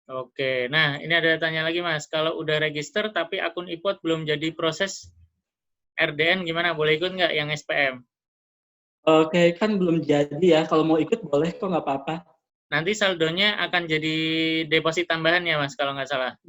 Oke, nah ini ada tanya lagi Mas, kalau udah register tapi akun IPOT belum jadi proses RDN gimana? Boleh ikut nggak yang SPM? Oke, kan belum jadi ya. Kalau mau ikut boleh kok, nggak apa-apa. Nanti saldonya akan jadi deposit tambahan ya Mas, kalau nggak salah.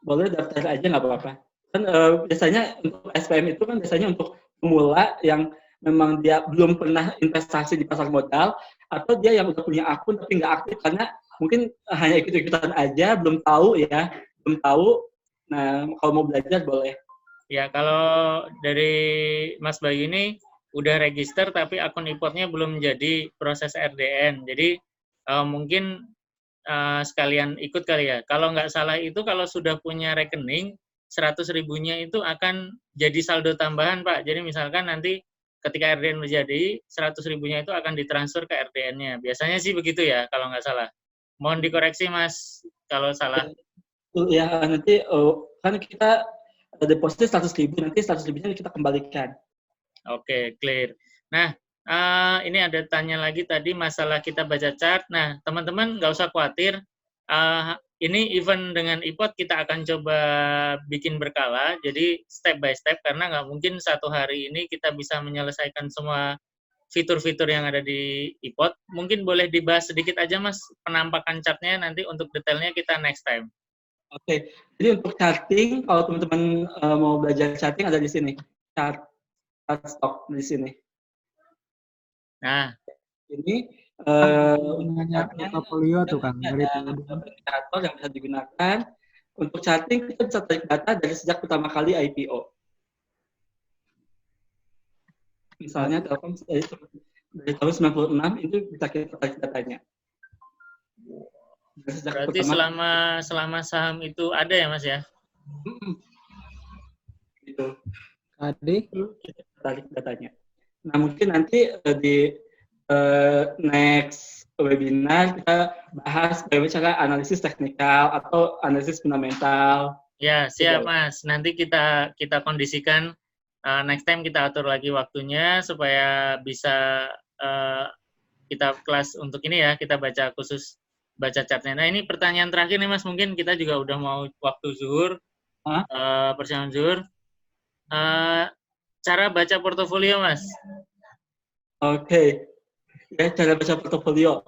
Boleh daftar aja, nggak apa-apa. Kan biasanya untuk SPM itu kan biasanya untuk pemula yang memang dia belum pernah investasi di pasar modal, atau dia yang udah punya akun tapi nggak aktif karena mungkin hanya ikut-ikutan aja, belum tahu ya, belum tahu. Nah, kalau mau belajar boleh. Ya, kalau dari Mas Bayu ini udah register tapi akun IPOT-nya belum jadi proses RDN. Jadi mungkin sekalian ikut kali ya. Kalau nggak salah itu kalau sudah punya rekening, 100.000-nya itu akan jadi saldo tambahan, Pak. Jadi misalkan nanti ketika RDN menjadi, 100.000-nya itu akan ditransfer ke RDN-nya. Biasanya sih begitu ya, kalau nggak salah. Mohon dikoreksi, Mas, kalau salah. Ya, nanti kan kita deposit 100.000, nanti 100.000-nya kita kembalikan. Oke, clear. Nah, ini ada tanya lagi tadi masalah kita baca chart. Nah, teman-teman nggak usah khawatir. Ini event dengan IPOT kita akan coba bikin berkala, jadi step by step, karena nggak mungkin satu hari ini kita bisa menyelesaikan semua fitur-fitur yang ada di IPOT. Mungkin boleh dibahas sedikit aja, Mas, penampakan chartnya, nanti untuk detailnya kita next time. Oke, jadi untuk charting, kalau teman-teman mau belajar charting ada di sini. Chart stok di sini. Nah, ini namanya portofolio tuh kan dari indikator yang bisa digunakan untuk charting. Kita bisa tarik data dari sejak pertama kali IPO. Misalnya Telkom dari tahun 96 itu bisa kita tarik datanya. berarti selama saham itu ada ya, Mas ya? Gitu. tadi Kita tarik datanya. Nah, mungkin nanti di next webinar kita bahas bagaimana cara analisis teknikal atau analisis fundamental. Ya, siap Mas. Nanti kita kondisikan next time, kita atur lagi waktunya supaya bisa kita kelas untuk ini ya, kita baca khusus baca chartnya. Nah, ini pertanyaan terakhir nih Mas, mungkin kita juga udah mau waktu zuhur, persiapan zuhur. Cara baca portofolio Mas. Oke. Ya, cara baca portofolio.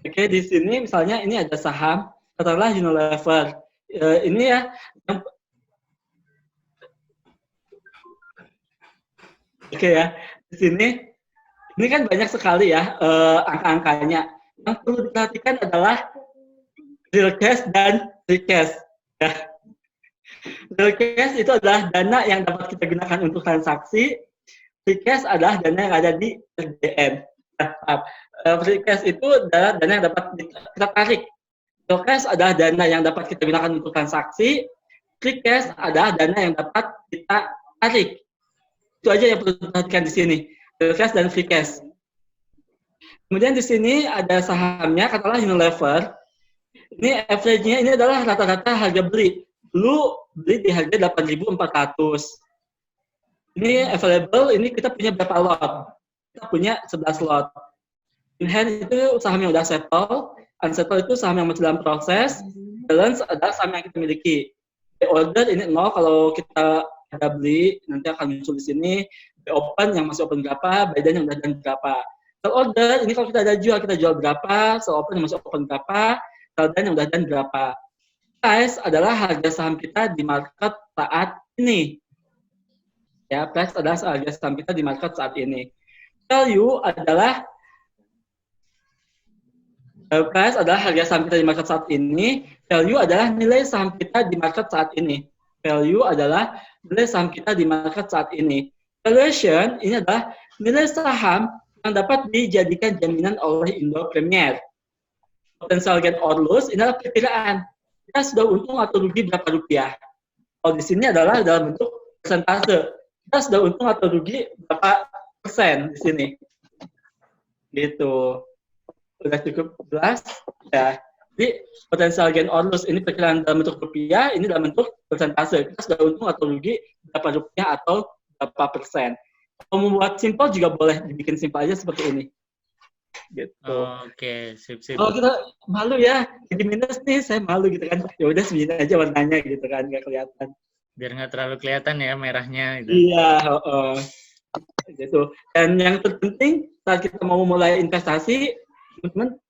Oke, di sini misalnya ini ada saham, katakanlah Unilever. Ini ya, oke ya, di sini ini kan banyak sekali ya angka-angkanya. Yang perlu diperhatikan adalah real cash dan free cash. Ya. Real cash itu adalah dana yang dapat kita gunakan untuk transaksi. Free cash adalah dana yang ada di RDN. Free cash itu adalah dana yang dapat kita tarik. Real cash adalah dana yang dapat kita gunakan untuk transaksi. Free cash adalah dana yang dapat kita tarik. Itu aja yang perlu diperhatikan di sini. Real cash dan free cash. Kemudian di sini ada sahamnya, katakanlah Unilever. Ini average-nya ini adalah rata-rata harga beli. Dulu beli di harga 8.400. Ini available, ini kita punya berapa lot? Kita punya 11 lot. In hand itu saham yang udah settle, unsettle itu saham yang masih dalam proses, balance adalah saham yang kita miliki. Buy order ini 0 kalau kita ada beli, nanti akan muncul di sini. Buy open yang masih open berapa, buy down yang udah done berapa. Sell order ini kalau kita ada jual, kita jual berapa, sell open yang masih open berapa, sell down yang udah done berapa. Price adalah harga saham kita di market saat ini. Ya, price adalah harga saham kita di market saat ini. Value adalah price adalah harga saham kita di market saat ini. Value adalah nilai saham kita di market saat ini. Value adalah nilai saham kita di market saat ini. Valuation ini adalah nilai saham yang dapat dijadikan jaminan oleh Indo Premier. Potential gain or loss ini adalah perkiraan. Kita sudah untung atau rugi berapa rupiah. Kalau di sini adalah dalam bentuk persentase. Kita sudah untung atau rugi berapa persen di sini. Gitu. Sudah cukup jelas ya. Jadi potential gain or loss ini perkiraan dalam bentuk rupiah, ini dalam bentuk persentase. Kita sudah untung atau rugi berapa rupiah atau berapa persen. Kalau membuat simpel juga boleh dibikin simpel aja seperti ini. gitu. Oke, sip. Kalau kita malu ya, jadi minus nih, saya malu gitu kan. Ya udah sembunyiin aja warnanya gitu kan, nggak kelihatan. Biar nggak terlalu kelihatan ya merahnya gitu. Iya, gitu. Dan yang terpenting saat kita mau mulai investasi, teman-teman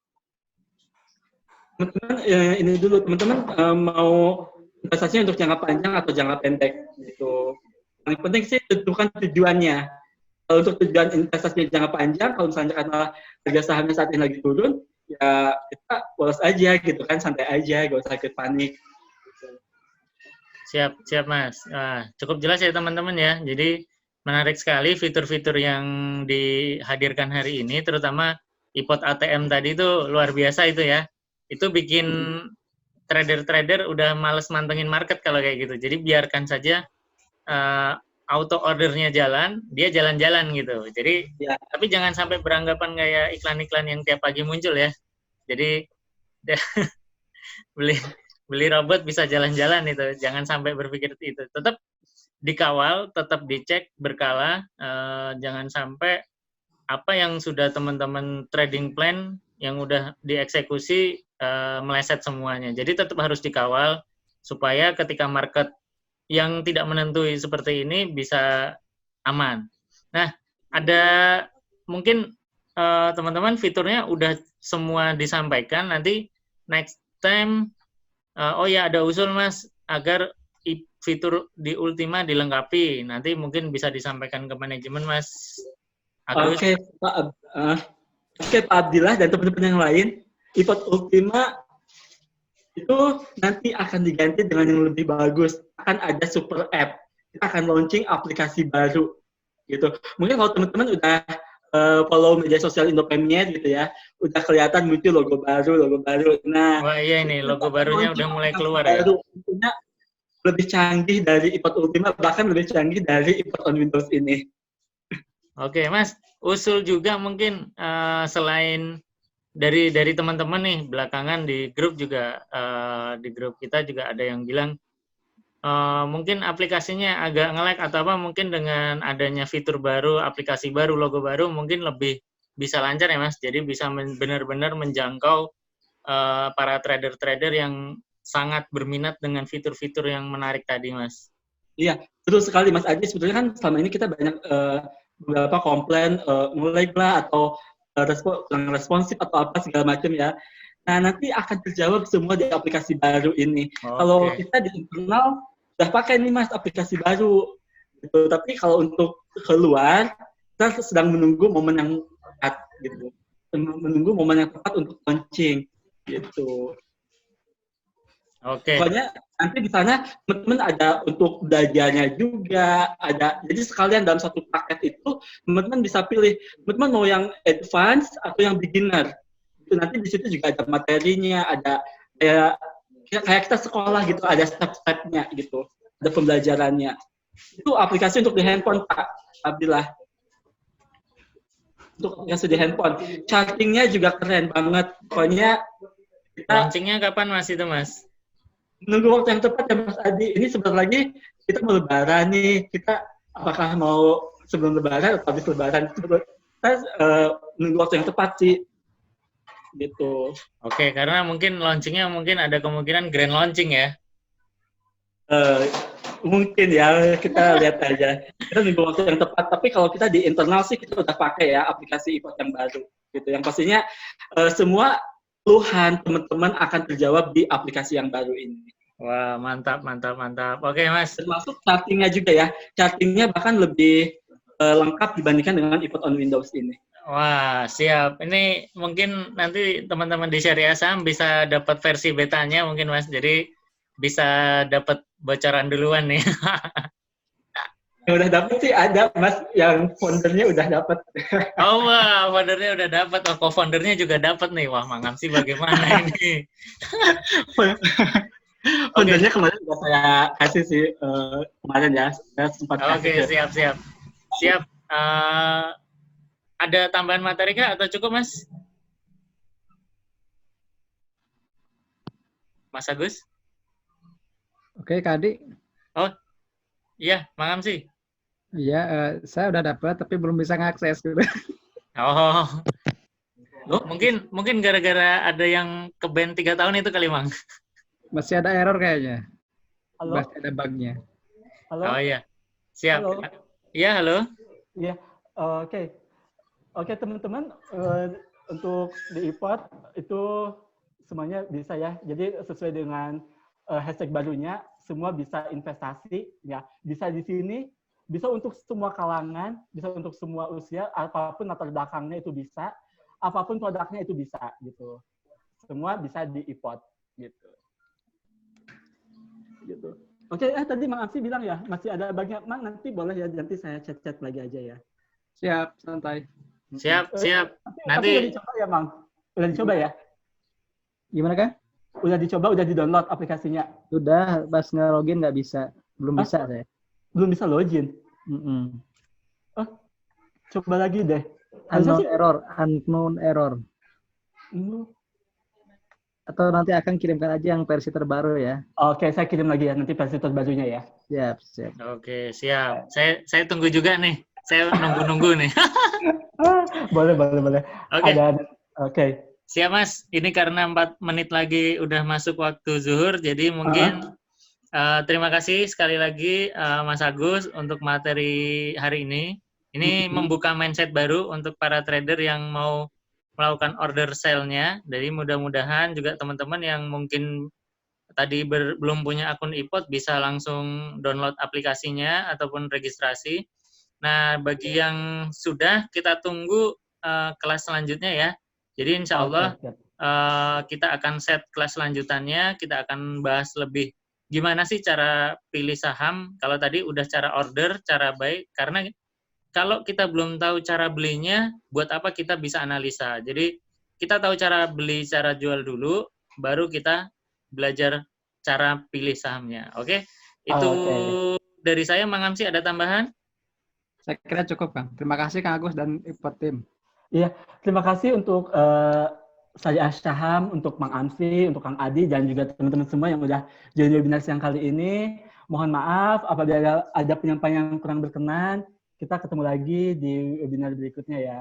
ini dulu, teman-teman mau investasinya untuk jangka panjang atau jangka pendek gitu. Yang penting sih tentukan tujuannya. Kalau untuk tujuan investasinya jangka panjang, kalau misalnya karena harga sahamnya saat ini lagi turun, ya kita polos aja gitu kan, santai aja, gak usah ikut panik. Siap Mas. Cukup jelas ya teman-teman ya. Jadi menarik sekali fitur-fitur yang dihadirkan hari ini, terutama iPod ATM tadi itu luar biasa itu ya. Itu bikin trader-trader udah males mantengin market kalau kayak gitu. Jadi biarkan saja auto ordernya jalan, dia jalan-jalan gitu. Jadi Ya. Tapi jangan sampai beranggapan kayak iklan-iklan yang tiap pagi muncul ya. Jadi beli robot bisa jalan-jalan itu. Jangan sampai berpikir itu. Tetap dikawal, tetap dicek berkala. Jangan sampai apa yang sudah teman-teman trading plan yang udah dieksekusi meleset semuanya. Jadi tetap harus dikawal supaya ketika market yang tidak menentui seperti ini bisa aman. Nah, ada mungkin teman-teman fiturnya udah semua disampaikan. Nanti next time, oh ya ada usul Mas, agar fitur di Ultima dilengkapi. Nanti mungkin bisa disampaikan ke manajemen Mas Agus. Oke, Pak Abdillah dan teman-teman yang lain, iPod Ultima itu nanti akan diganti dengan yang lebih bagus. Akan ada super app. Kita akan launching aplikasi baru gitu. Mungkin kalau teman-teman udah follow media sosial Indo Premier gitu ya, udah kelihatan muncul logo baru. Nah, wah iya ini logo barunya udah mulai keluar ya. Tentunya lebih canggih dari iPod Ultima, bahkan lebih canggih dari iPod on Windows ini. Oke, Mas, usul juga mungkin selain dari teman-teman nih belakangan di grup juga di grup kita juga ada yang bilang mungkin aplikasinya agak nge-lag atau apa, mungkin dengan adanya fitur baru, aplikasi baru, logo baru mungkin lebih bisa lancar ya Mas. Jadi bisa benar-benar menjangkau para trader-trader yang sangat berminat dengan fitur-fitur yang menarik tadi Mas. Iya, betul sekali Mas Adi. Sebetulnya kan selama ini kita banyak beberapa komplain nge-lag lah atau kurang responsif atau apa segala macam ya. Nah, nanti akan terjawab semua di aplikasi baru ini. Okay. Kalau kita di internal udah pakai nih Mas aplikasi baru. Gitu. Tapi kalau untuk keluar, kita sedang menunggu momen yang tepat gitu. Menunggu momen yang tepat untuk launching gitu. Oke. Pokoknya nanti di sana teman-teman ada untuk belajarnya juga, ada. Jadi sekalian dalam satu paket itu teman-teman bisa pilih, teman-teman mau yang advance atau yang beginner. Itu nanti di situ juga ada materinya, ada kayak kita sekolah gitu, ada step-stepnya gitu, ada pembelajarannya. Itu aplikasi untuk di handphone Pak Abdillah. Untuk aplikasi di handphone, chartingnya juga keren banget. Pokoknya launchingnya kapan Mas itu Mas? Nunggu waktu yang tepat ya Mas Adi. Ini sebentar lagi kita mau lebaran nih. Kita apakah mau sebelum lebaran atau habis lebaran? Kita nunggu waktu yang tepat sih. Gitu. Oke, karena mungkin launchingnya mungkin ada kemungkinan grand launching ya? Mungkin ya, kita lihat aja. Kita nunggu waktu yang tepat. Tapi kalau kita di internal sih kita udah pakai ya aplikasi iPod yang baru. Gitu. Yang pastinya semua keluhan teman-teman akan terjawab di aplikasi yang baru ini. Wah, mantap. Oke, Mas. Termasuk chartingnya juga ya. Chartingnya bahkan lebih lengkap dibandingkan dengan iPod on Windows ini. Wah, siap. Ini mungkin nanti teman-teman di Syariah Saham bisa dapat versi betanya mungkin, Mas. Jadi bisa dapat bocoran duluan nih. Yang udah dapet sih ada Mas, yang foundernya udah dapet. Oh wah, foundernya udah dapet, oh co-foundernya juga dapet nih. Wah, Mangam sih bagaimana ini? Foundernya kemarin udah saya kasih sih kemarin ya, saya sempat kasih. Oke, siap. Ada tambahan materi kah atau cukup Mas? Mas Agus? Oke, Kak Adi. Oh, iya, Mangam sih. Iya, saya udah dapat tapi belum bisa ngakses gitu. Oh, Loh? Mungkin gara-gara ada yang ke-ban 3 tahun itu kali, Mang. Masih ada error kayaknya. Halo? Masih ada bug-nya. Halo? Oh iya. Siap. Halo? Iya, halo. Iya, oke. Oke, teman-teman, untuk di iPod itu semuanya bisa ya. Jadi sesuai dengan hashtag barunya, semua bisa investasi, ya. Bisa di sini, bisa untuk semua kalangan, bisa untuk semua usia, apapun latar belakangnya itu bisa, apapun produknya itu bisa, gitu. Semua bisa di iPod, gitu. Gitu. Oke, tadi Mang Amsi bilang ya, masih ada banyak. Mang, nanti boleh ya, nanti saya chat-chat lagi aja ya. Siap, santai. Siap. Tapi Nanti udah dicoba ya, Mang? Udah dicoba ya? Gimana kan? Udah dicoba, udah di-download aplikasinya? Udah, pas nge-login nggak bisa. Belum bisa saya. Belum bisa login? Coba lagi deh. Unknown error. Atau nanti akan kirimkan aja yang versi terbaru ya. Oke, saya kirim lagi ya, nanti versi terbarunya ya. Siap. Oke, siap. Saya tunggu juga nih. Saya nunggu nih. Boleh. Oke. Oke. Siap, Mas. Ini karena 4 menit lagi udah masuk waktu zuhur, jadi mungkin terima kasih sekali lagi Mas Agus untuk materi hari ini. Ini membuka mindset baru untuk para trader yang mau melakukan order sale-nya. Jadi mudah-mudahan juga teman-teman yang mungkin tadi belum punya akun iPod bisa langsung download aplikasinya ataupun registrasi. Nah, bagi yang sudah, kita tunggu kelas selanjutnya ya. Jadi insya Allah kita akan set kelas selanjutannya, kita akan bahas lebih gimana sih cara pilih saham. Kalau tadi udah cara order, cara buy, karena kalau kita belum tahu cara belinya, buat apa kita bisa analisa. Jadi kita tahu cara beli, cara jual dulu, baru kita belajar cara pilih sahamnya. Oke? Itu dari saya, Mang Amsi, ada tambahan? Saya kira cukup, Kang. Terima kasih Kang Agus dan iPod Team. Iya, terima kasih untuk saya Syaham, untuk Mang Amsi, untuk Kang Adi, dan juga teman-teman semua yang udah join webinar siang kali ini. Mohon maaf apabila ada penyampaian yang kurang berkenan. Kita ketemu lagi di webinar berikutnya ya.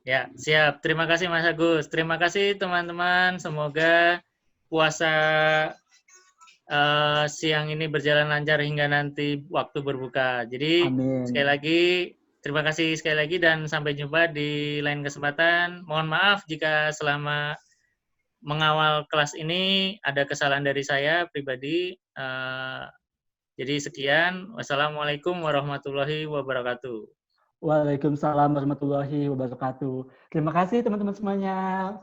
Ya, siap. Terima kasih Mas Agus. Terima kasih teman-teman. Semoga puasa siang ini berjalan lancar hingga nanti waktu berbuka. Jadi sekali lagi terima kasih sekali lagi dan sampai jumpa di lain kesempatan. Mohon maaf jika selama mengawal kelas ini ada kesalahan dari saya pribadi. Jadi sekian. Wassalamualaikum warahmatullahi wabarakatuh. Waalaikumsalam warahmatullahi wabarakatuh. Terima kasih teman-teman semuanya.